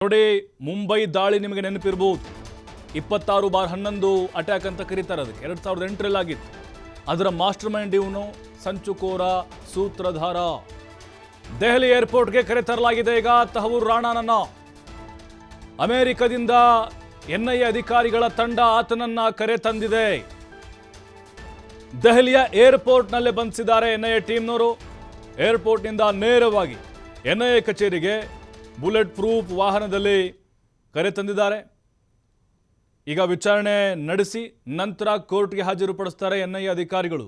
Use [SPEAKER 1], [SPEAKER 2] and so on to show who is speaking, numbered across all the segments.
[SPEAKER 1] ನೋಡಿ, ಮುಂಬೈ ದಾಳಿ ನಿಮಗೆ ನೆನಪಿರಬಹುದು. 26/11 ಅಟ್ಯಾಕ್ ಅಂತ ಕರೀತಾರೆ ಅದಕ್ಕೆ. 2008ರಲ್ಲಿ ಆಗಿತ್ತು. ಅದರ ಮಾಸ್ಟರ್ ಮೈಂಡ್ ಇವನು, ಸಂಚುಕೋರ, ಸೂತ್ರಧಾರ. ದೆಹಲಿ ಏರ್ಪೋರ್ಟ್ಗೆ ಕರೆತರಲಾಗಿದೆ ಈಗ ತಹವೂರ್ ರಾಣಾನನ್ನ. ಅಮೆರಿಕದಿಂದ NIA ಅಧಿಕಾರಿಗಳ ತಂಡ ಆತನನ್ನ ಕರೆ ತಂದಿದೆ. ದೆಹಲಿಯ ಏರ್ಪೋರ್ಟ್ನಲ್ಲೇ ಬಂಧಿಸಿದ್ದಾರೆ NIA ಟೀಮ್ನವರು. ಏರ್ಪೋರ್ಟ್ನಿಂದ ನೇರವಾಗಿ NIA ಕಚೇರಿಗೆ ಬುಲೆಟ್ ಪ್ರೂಫ್ ವಾಹನದಲ್ಲಿ ಕರೆ ತಂದಿದ್ದಾರೆ. ಈಗ ವಿಚಾರಣೆ ನಡೆಸಿ ನಂತರ ಕೋರ್ಟ್ಗೆ ಹಾಜರುಪಡಿಸ್ತಾರೆ NIA ಅಧಿಕಾರಿಗಳು.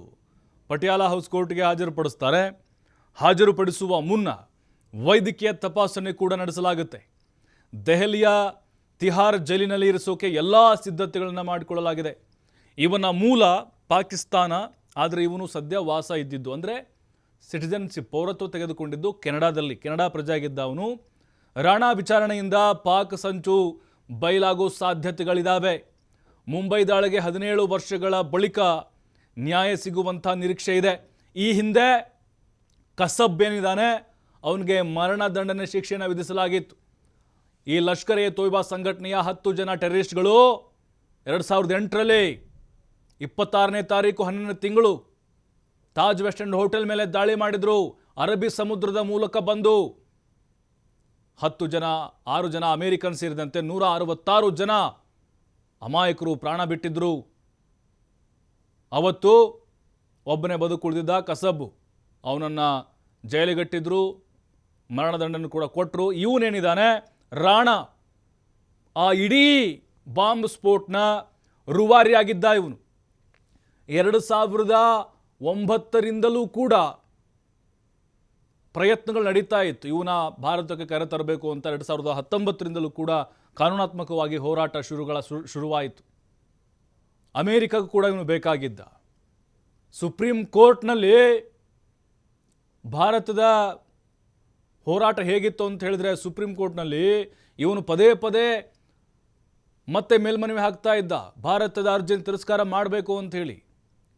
[SPEAKER 1] ಪಟಿಯಾಲ ಹೌಸ್ ಕೋರ್ಟ್ಗೆ ಹಾಜರುಪಡಿಸ್ತಾರೆ. ಹಾಜರುಪಡಿಸುವ ಮುನ್ನ ವೈದ್ಯಕೀಯ ತಪಾಸಣೆ ಕೂಡ ನಡೆಸಲಾಗುತ್ತೆ. ದೆಹಲಿಯ ತಿಹಾರ್ ಜೈಲಿನಲ್ಲಿ ಇರಿಸೋಕೆ ಎಲ್ಲ ಸಿದ್ಧತೆಗಳನ್ನು ಮಾಡಿಕೊಳ್ಳಲಾಗಿದೆ. ಇವನ ಮೂಲ ಪಾಕಿಸ್ತಾನ, ಆದರೆ ಇವನು ಸದ್ಯ ವಾಸ ಇದ್ದಿದ್ದು ಅಂದರೆ ಸಿಟಿಜನ್ಶಿಪ್, ಪೌರತ್ವ ತೆಗೆದುಕೊಂಡಿದ್ದು ಕೆನಡಾದಲ್ಲಿ. ಕೆನಡಾ ಪ್ರಜೆಯಾಗಿದ್ದ ಅವನು. ರಾಣಾ ವಿಚಾರಣೆಯಿಂದ ಪಾಕ್ ಸಂಚು ಬಯಲಾಗೋ ಸಾಧ್ಯತೆಗಳಿದ್ದಾವೆ. ಮುಂಬೈ ದಾಳಿಗೆ 17 ವರ್ಷಗಳ ಬಳಿಕ ನ್ಯಾಯ ಸಿಗುವಂಥ ನಿರೀಕ್ಷೆ ಇದೆ. ಈ ಹಿಂದೆ ಕಸಬ್ ಏನಿದ್ದಾನೆ ಅವನಿಗೆ ಮರಣದಂಡನೆ ಶಿಕ್ಷೆಯನ್ನು ವಿಧಿಸಲಾಗಿತ್ತು. ಈ ಲಷ್ಕರ್ ಎ ತೊಯ್ಬಾ ಸಂಘಟನೆಯ 10 ಜನ ಟೆರರಿಸ್ಟ್ಗಳು 2008ರಲ್ಲಿ 26ನೇ ತಾರೀಕು 12ನೇ ತಿಂಗಳು ತಾಜ್ ವೆಸ್ಟ್ ಎಂಡ್ ಹೋಟೆಲ್ ಮೇಲೆ ದಾಳಿ ಮಾಡಿದ್ರು. ಅರಬ್ಬಿ ಸಮುದ್ರದ ಮೂಲಕ ಬಂದು 10 ಜನ, 6 ಜನ ಅಮೇರಿಕನ್ ಸೇರಿದಂತೆ 166 ಜನ ಅಮಾಯಕರು ಪ್ರಾಣ ಬಿಟ್ಟಿದ್ರು. ಅವತ್ತು ಒಬ್ಬನೇ ಬದುಕುಳಿದಿದ್ದ ಕಸಬ್, ಅವನನ್ನು ಜೈಲಿಗಟ್ಟಿದ್ರು, ಮರಣದಂಡನೆ ಕೂಡ ಕೊಟ್ಟರು. ಇವನೇನಿದ್ದಾನೆ ರಾಣಾ, ಆ ಇಡೀ ಬಾಂಬ್ ಸ್ಫೋಟ್ನ ರೂವಾರಿಯಾಗಿದ್ದ ಇವನು. 2009ರಿಂದಲೂ ಕೂಡ ಪ್ರಯತ್ನಗಳು ನಡೀತಾ ಇತ್ತು ಇವನ ಭಾರತಕ್ಕೆ ಕರೆತರಬೇಕು ಅಂತ. 2019ರಿಂದಲೂ ಕೂಡ ಕಾನೂನಾತ್ಮಕವಾಗಿ ಹೋರಾಟ ಶುರುವಾಯಿತು. ಅಮೇರಿಕಗೂ ಕೂಡ ಇವನು ಬೇಕಾಗಿದ್ದ. ಸುಪ್ರೀಂ ಕೋರ್ಟ್ನಲ್ಲಿ ಭಾರತದ ಹೋರಾಟ ಹೇಗಿತ್ತು ಅಂತ ಹೇಳಿದ್ರೆ, ಸುಪ್ರೀಂ ಕೋರ್ಟ್ನಲ್ಲಿ ಇವನು ಪದೇ ಪದೇ ಮತ್ತೆ ಮೇಲ್ಮನವಿ ಹಾಕ್ತಾ ಇದ್ದ, ಭಾರತದ ಅರ್ಜಿಯನ್ನು ತಿರಸ್ಕಾರ ಮಾಡಬೇಕು ಅಂತ ಹೇಳಿ.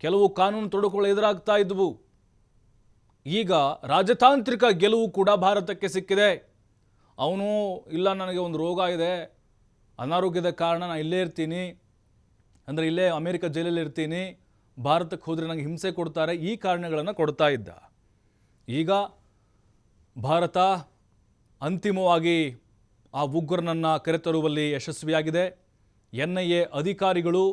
[SPEAKER 1] ಕೆಲವು ಕಾನೂನು ತೊಡಕುಗಳು ಎದುರಾಗ್ತಾ ಇದ್ವು. ಈಗ ರಾಜತಾಂತ್ರಿಕ ಗೆಲುವು ಕೂಡ ಭಾರತಕ್ಕೆ ಸಿಕ್ಕಿದೆ. ಅವನು ಇಲ್ಲ, ನನಗೆ ಒಂದು ರೋಗ ಇದೆ, ಅನಾರೋಗ್ಯದ ಕಾರಣ ನಾನು ಇಲ್ಲೇ ಇರ್ತೀನಿ, ಅಂದರೆ ಇಲ್ಲೇ ಅಮೇರಿಕ ಜೈಲಲ್ಲಿ ಇರ್ತೀನಿ, ಭಾರತಕ್ಕೆ ಹೋದರೆ ನನಗೆ ಹಿಂಸೆ ಕೊಡ್ತಾರೆ, ಈ ಕಾರಣಗಳನ್ನು ಕೊಡ್ತಾ ಇದ್ದ. ಈಗ ಭಾರತ ಅಂತಿಮವಾಗಿ ಆ ಉಗ್ರನನ್ನು ಕರೆತರುವಲ್ಲಿ ಯಶಸ್ವಿಯಾಗಿದೆ. NIA ಅಧಿಕಾರಿಗಳು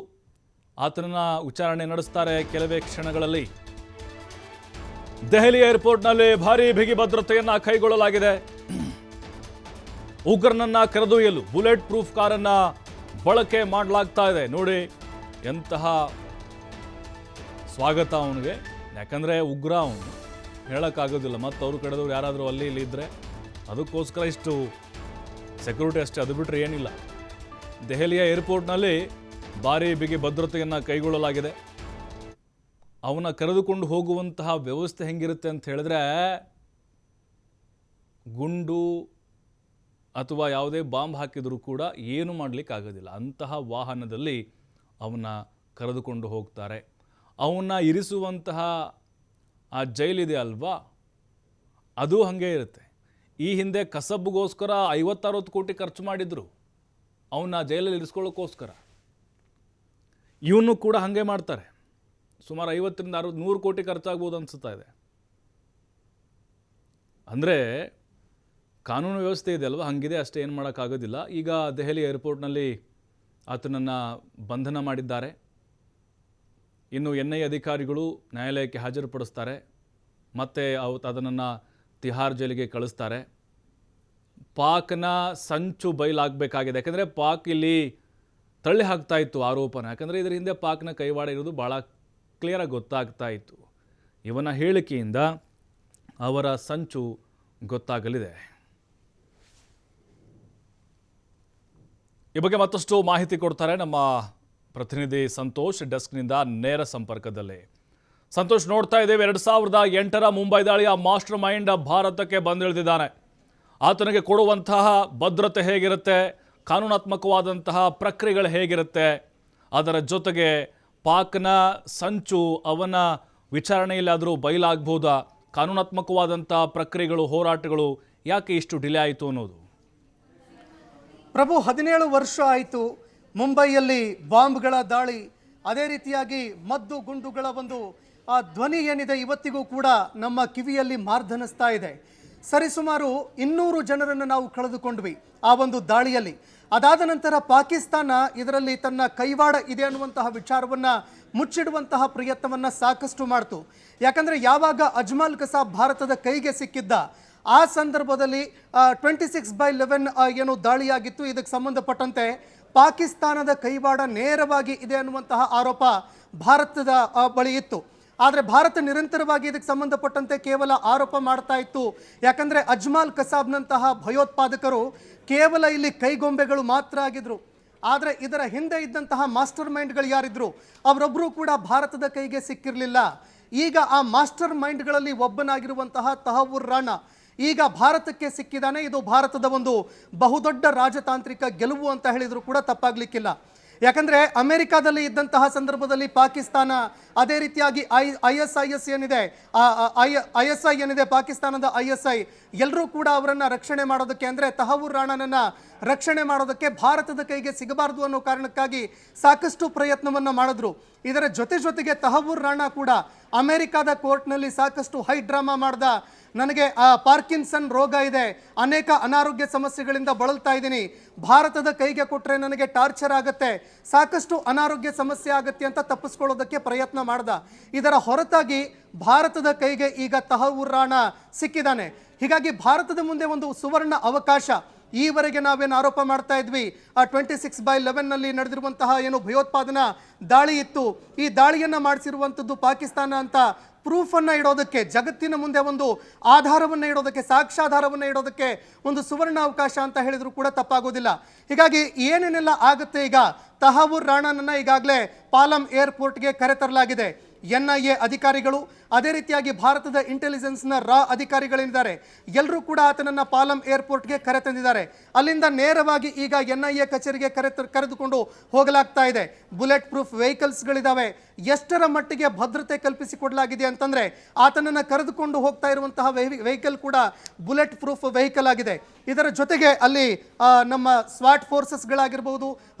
[SPEAKER 1] ಆತನನ್ನು ವಿಚಾರಣೆ ನಡೆಸ್ತಾರೆ ಕೆಲವೇ ಕ್ಷಣಗಳಲ್ಲಿ. ದೆಹಲಿ ಏರ್ಪೋರ್ಟ್ನಲ್ಲಿ ಭಾರೀ ಬಿಗಿ ಭದ್ರತೆಯನ್ನು ಕೈಗೊಳ್ಳಲಾಗಿದೆ. ಉಗ್ರನನ್ನ ಕರೆದೊಯ್ಯಲು ಬುಲೆಟ್ ಪ್ರೂಫ್ ಕಾರನ್ನು ಬಳಕೆ ಮಾಡಲಾಗ್ತಾ ಇದೆ. ನೋಡಿ ಎಂತಹ ಸ್ವಾಗತ ಅವನಿಗೆ. ಯಾಕಂದರೆ ಉಗ್ರ ಅವನು, ಹೇಳೋಕ್ಕಾಗೋದಿಲ್ಲ. ಮತ್ತು ಅವ್ರ ಕಡೆದವ್ರು ಯಾರಾದರೂ ಅಲ್ಲಿ ಇಲ್ಲಿ ಇದ್ದರೆ ಅದಕ್ಕೋಸ್ಕರ ಇಷ್ಟು ಸೆಕ್ಯೂರಿಟಿ ಅಷ್ಟೇ, ಅದು ಬಿಟ್ಟರೆ ಏನಿಲ್ಲ. ದೆಹಲಿಯ ಏರ್ಪೋರ್ಟ್ನಲ್ಲಿ ಭಾರೀ ಬಿಗಿ ಭದ್ರತೆಯನ್ನು ಕೈಗೊಳ್ಳಲಾಗಿದೆ. ಅವನ ಕರೆದುಕೊಂಡು ಹೋಗುವಂತಹ ವ್ಯವಸ್ಥೆ ಹೆಂಗಿರುತ್ತೆ ಅಂತ ಹೇಳಿದ್ರೆ, ಗುಂಡು ಅಥವಾ ಯಾವುದೇ ಬಾಂಬ್ ಹಾಕಿದರೂ ಕೂಡ ಏನು ಮಾಡಲಿಕ್ಕೆ ಆಗೋದಿಲ್ಲ. ಅಂತಹ ವಾಹನದಲ್ಲಿ ಅವನ್ನ ಕರೆದುಕೊಂಡು ಹೋಗ್ತಾರೆ. ಅವನ್ನ ಇರಿಸುವಂತಹ ಆ ಜೈಲಿದೆ ಅಲ್ವಾ, ಅದು ಹಾಗೆ ಇರುತ್ತೆ. ಈ ಹಿಂದೆ ಕಸಬ್ಗೋಸ್ಕರ 50-60 ಕೋಟಿ ಖರ್ಚು ಮಾಡಿದ್ರು ಅವನ್ನ ಜೈಲಲ್ಲಿ ಇರಿಸ್ಕೊಳ್ಳೋಕ್ಕೋಸ್ಕರ. ಇವನು ಕೂಡ ಹಾಗೆ ಮಾಡ್ತಾರೆ. ಸುಮಾರು 50-60-100 ಕೋಟಿ ಖರ್ಚಾಗ್ಬೋದು ಅನಿಸ್ತಾ ಇದೆ. ಅಂದರೆ ಕಾನೂನು ವ್ಯವಸ್ಥೆ ಇದೆ ಅಲ್ವಾ, ಹಾಗಿದೆ ಅಷ್ಟೇ, ಏನು ಮಾಡೋಕ್ಕಾಗೋದಿಲ್ಲ. ಈಗ ದೆಹಲಿ ಏರ್ಪೋರ್ಟ್ನಲ್ಲಿ ಆತನನ್ನು ಬಂಧನ ಮಾಡಿದ್ದಾರೆ. ಇನ್ನು NIA ಅಧಿಕಾರಿಗಳು ನ್ಯಾಯಾಲಯಕ್ಕೆ ಹಾಜರುಪಡಿಸ್ತಾರೆ. ಮತ್ತು ಅದನ್ನು ತಿಹಾರ್ ಜೈಲಿಗೆ ಕಳಿಸ್ತಾರೆ. ಪಾಕ್ನ ಸಂಚು ಬಯಲಾಗಬೇಕಾಗಿದೆ. ಯಾಕಂದರೆ ಪಾಕ್ ಇಲ್ಲಿ ತಳ್ಳಿ ಹಾಕ್ತಾ ಇತ್ತು ಆರೋಪನ. ಯಾಕಂದರೆ ಇದರ ಹಿಂದೆ ಪಾಕ್ನ ಕೈವಾಡ ಇರೋದು ಭಾಳ ಕ್ಲಿಯರಾಗಿ ಗೊತ್ತಾಗ್ತಾ ಇತ್ತು. ಇವನ ಹೇಳಿಕೆಯಿಂದ ಅವರ ಸಂಚು ಗೊತ್ತಾಗಲಿದೆ. ಈ ಬಗ್ಗೆ ಮತ್ತಷ್ಟು ಮಾಹಿತಿ ಕೊಡ್ತಾರೆ ನಮ್ಮ ಪ್ರತಿನಿಧಿ ಸಂತೋಷ್, ಡೆಸ್ಕ್ನಿಂದ ನೇರ ಸಂಪರ್ಕದಲ್ಲಿ. ಸಂತೋಷ್, ನೋಡ್ತಾ ಇದ್ದೇವೆ 2008ರ ಮುಂಬೈ ದಾಳಿಯ ಮಾಸ್ಟರ್ ಮೈಂಡ್ ಭಾರತಕ್ಕೆ ಬಂದಿಳಿದಿದ್ದಾನೆ. ಆತನಿಗೆ ಕೊಡುವಂತಹ ಭದ್ರತೆ ಹೇಗಿರುತ್ತೆ, ಕಾನೂನಾತ್ಮಕವಾದಂತಹ ಪ್ರಕ್ರಿಯೆಗಳು ಹೇಗಿರುತ್ತೆ, ಅದರ ಜೊತೆಗೆ ಪಾಕ್ನ ಸಂಚು ಅವನ ವಿಚಾರಣೆಯಲ್ಲಾದರೂ ಬಯಲಾಗಬಹುದಾ, ಕಾನೂನಾತ್ಮಕವಾದಂಥ ಪ್ರಕ್ರಿಯೆಗಳು, ಹೋರಾಟಗಳು ಯಾಕೆ ಇಷ್ಟು ಡಿಲೇ ಆಯಿತು ಅನ್ನೋದು?
[SPEAKER 2] ಪ್ರಭು 17 ವರ್ಷ ಆಯಿತು ಮುಂಬೈಯಲ್ಲಿ ಬಾಂಬ್ಗಳ ದಾಳಿ, ಅದೇ ರೀತಿಯಾಗಿ ಮದ್ದು ಗುಂಡುಗಳ ಒಂದು ಆ ಧ್ವನಿ ಏನಿದೆ ಇವತ್ತಿಗೂ ಕೂಡ ನಮ್ಮ ಕಿವಿಯಲ್ಲಿ ಮಾರ್ಧನಿಸ್ತಾ ಇದೆ. ಸರಿಸುಮಾರು 200 ಜನರನ್ನು ನಾವು ಕಳೆದುಕೊಂಡ್ವಿ ಆ ಒಂದು ದಾಳಿಯಲ್ಲಿ. ಅದಾದ ನಂತರ ಪಾಕಿಸ್ತಾನ ಇದರಲ್ಲಿ ತನ್ನ ಕೈವಾಡ ಇದೆ ಅನ್ನುವಂತಹ ವಿಚಾರವನ್ನು ಮುಚ್ಚಿಡುವಂತಹ ಪ್ರಯತ್ನವನ್ನು ಸಾಕಷ್ಟು ಮಾಡ್ತು. ಯಾಕಂದರೆ ಯಾವಾಗ ಅಜ್ಮಲ್ ಕಸಾಬ್ ಭಾರತದ ಕೈಗೆ ಸಿಕ್ಕಿದ್ದ ಆ ಸಂದರ್ಭದಲ್ಲಿ 26/11 ಏನು ದಾಳಿಯಾಗಿತ್ತು, ಇದಕ್ಕೆ ಸಂಬಂಧಪಟ್ಟಂತೆ ಪಾಕಿಸ್ತಾನದ ಕೈವಾಡ ನೇರವಾಗಿ ಇದೆ ಅನ್ನುವಂತಹ ಆರೋಪ ಭಾರತದ ಬಳಿ ಇತ್ತು. ಆದರೆ ಭಾರತ ನಿರಂತರವಾಗಿ ಇದಕ್ಕೆ ಸಂಬಂಧಪಟ್ಟಂತೆ ಕೇವಲ ಆರೋಪ ಮಾಡ್ತಾ ಇತ್ತು. ಯಾಕಂದರೆ ಅಜ್ಮಲ್ ಕಸಾಬ್ನಂತಹ ಭಯೋತ್ಪಾದಕರು ಕೇವಲ ಇಲ್ಲಿ ಕೈಗೊಂಬೆಗಳು ಮಾತ್ರ ಆಗಿದ್ರು. ಆದರೆ ಇದರ ಹಿಂದೆ ಇದ್ದಂತಹ ಮಾಸ್ಟರ್ ಮೈಂಡ್ಗಳು ಯಾರಿದ್ರು ಅವರೊಬ್ಬರು ಕೂಡ ಭಾರತದ ಕೈಗೆ ಸಿಕ್ಕಿರಲಿಲ್ಲ. ಈಗ ಆ ಮಾಸ್ಟರ್ ಮೈಂಡ್ಗಳಲ್ಲಿ ಒಬ್ಬನಾಗಿರುವಂತಹ ತಹವೂರ್ ರಾಣಾ ಈಗ ಭಾರತಕ್ಕೆ ಸಿಕ್ಕಿದ್ದಾನೆ. ಇದು ಭಾರತದ ಒಂದು ಬಹುದೊಡ್ಡ ರಾಜತಾಂತ್ರಿಕ ಗೆಲುವು ಅಂತ ಹೇಳಿದ್ರು ಕೂಡ ತಪ್ಪಾಗ್ಲಿಕ್ಕಿಲ್ಲ. ಯಾಕಂದರೆ ಅಮೆರಿಕಾದಲ್ಲಿ ಇದ್ದಂತಹ ಸಂದರ್ಭದಲ್ಲಿ ಪಾಕಿಸ್ತಾನ, ಅದೇ ರೀತಿಯಾಗಿ ISIS ಏನಿದೆ, ISI ಏನಿದೆ, ಪಾಕಿಸ್ತಾನದ ISI ಎಲ್ಲರೂ ಕೂಡ ಅವರನ್ನು ರಕ್ಷಣೆ ಮಾಡೋದಕ್ಕೆ, ಅಂದರೆ ತಹವೂರ್ ರಾಣಾನನ್ನು ರಕ್ಷಣೆ ಮಾಡೋದಕ್ಕೆ ಭಾರತದ ಕೈಗೆ ಸಿಗಬಾರ್ದು ಅನ್ನೋ ಕಾರಣಕ್ಕಾಗಿ ಸಾಕಷ್ಟು ಪ್ರಯತ್ನವನ್ನು ಮಾಡಿದ್ರು. ಇದರ ಜೊತೆಗೆ ತಹವೂರ್ ರಾಣಾ ಕೂಡ ಅಮೆರಿಕಾದ ಕೋರ್ಟ್ನಲ್ಲಿ ಸಾಕಷ್ಟು ಹೈ ಡ್ರಾಮಾ ಮಾಡ್ದ. ನನಗೆ ಪಾರ್ಕಿನ್ಸನ್ ರೋಗ ಇದೆ, ಅನೇಕ ಅನಾರೋಗ್ಯ ಸಮಸ್ಯೆಗಳಿಂದ ಬಳಲ್ತಾ ಇದ್ದೀನಿ, ಭಾರತದ ಕೈಗೆ ಕೊಟ್ಟರೆ ನನಗೆ ಟಾರ್ಚರ್ ಆಗುತ್ತೆ, ಸಾಕಷ್ಟು ಅನಾರೋಗ್ಯ ಸಮಸ್ಯೆ ಆಗುತ್ತೆ ಅಂತ ತಪ್ಪಿಸ್ಕೊಳ್ಳೋದಕ್ಕೆ ಪ್ರಯತ್ನ ಮಾಡ್ದ. ಇದರ ಹೊರತಾಗಿ ಭಾರತದ ಕೈಗೆ ಈಗ ತಹವೂರ್ ರಾಣಾ ಸಿಕ್ಕಿದ್ದಾನೆ. ಹೀಗಾಗಿ ಭಾರತದ ಮುಂದೆ ಒಂದು ಸುವರ್ಣ ಅವಕಾಶ. ಈವರೆಗೆ ನಾವೇನು ಆರೋಪ ಮಾಡ್ತಾ ಇದ್ವಿ, 26/11 ನಡೆದಿರುವಂತಹ ಏನು ಭಯೋತ್ಪಾದನಾ ದಾಳಿ ಇತ್ತು, ಈ ದಾಳಿಯನ್ನು ಮಾಡಿಸಿರುವಂಥದ್ದು ಪಾಕಿಸ್ತಾನ ಅಂತ ಪ್ರೂಫನ್ನು ಇಡೋದಕ್ಕೆ, ಜಗತ್ತಿನ ಮುಂದೆ ಒಂದು ಆಧಾರವನ್ನು ಇಡೋದಕ್ಕೆ, ಸಾಕ್ಷ್ಯಾಧಾರವನ್ನು ಇಡೋದಕ್ಕೆ ಒಂದು ಸುವರ್ಣ ಅವಕಾಶ ಅಂತ ಹೇಳಿದ್ರು ಕೂಡ ತಪ್ಪಾಗೋದಿಲ್ಲ. ಹೀಗಾಗಿ ಏನೇನೆಲ್ಲ ಆಗುತ್ತೆ, ಈಗ ತಹವೂರ್ ರಾಣಾನನ್ನು ಈಗಾಗಲೇ ಪಾಲಂ ಏರ್ಪೋರ್ಟ್ಗೆ ಕರೆತರಲಾಗಿದೆ. NIA ಅಧಿಕಾರಿಗಳು, ಅದೇ ರೀತಿಯಾಗಿ ಭಾರತದ ಇಂಟೆಲಿಜೆನ್ಸ್ನ ಅಧಿಕಾರಿಗಳಿದ್ದಾರೆ, ಎಲ್ಲರೂ ಕೂಡ ಆತನನ್ನು ಪಾಲಂ ಏರ್ಪೋರ್ಟ್ಗೆ ಕರೆತಂದಿದ್ದಾರೆ. ಅಲ್ಲಿಂದ ನೇರವಾಗಿ ಈಗ NIA ಕಚೇರಿಗೆ ಕರೆದುಕೊಂಡು ಹೋಗಲಾಗ್ತಾ ಇದೆ. ಬುಲೆಟ್ ಪ್ರೂಫ್ ವೆಹಿಕಲ್ಸ್ಗಳಿದ್ದಾವೆ. ಎಷ್ಟರ ಮಟ್ಟಿಗೆ ಭದ್ರತೆ ಕಲ್ಪಿಸಿಕೊಡಲಾಗಿದೆ ಅಂತಂದರೆ ಆತನನ್ನು ಕರೆದುಕೊಂಡು ಹೋಗ್ತಾ ಇರುವಂತಹ ವೆಹಿಕಲ್ ಕೂಡ ಬುಲೆಟ್ ಪ್ರೂಫ್ ವೆಹಿಕಲ್ ಆಗಿದೆ. ಇದರ ಜೊತೆಗೆ ಅಲ್ಲಿ ನಮ್ಮ ಸ್ವಾಟ್ ಫೋರ್ಸಸ್ಗಳಾಗಿರ್ಬೋದು,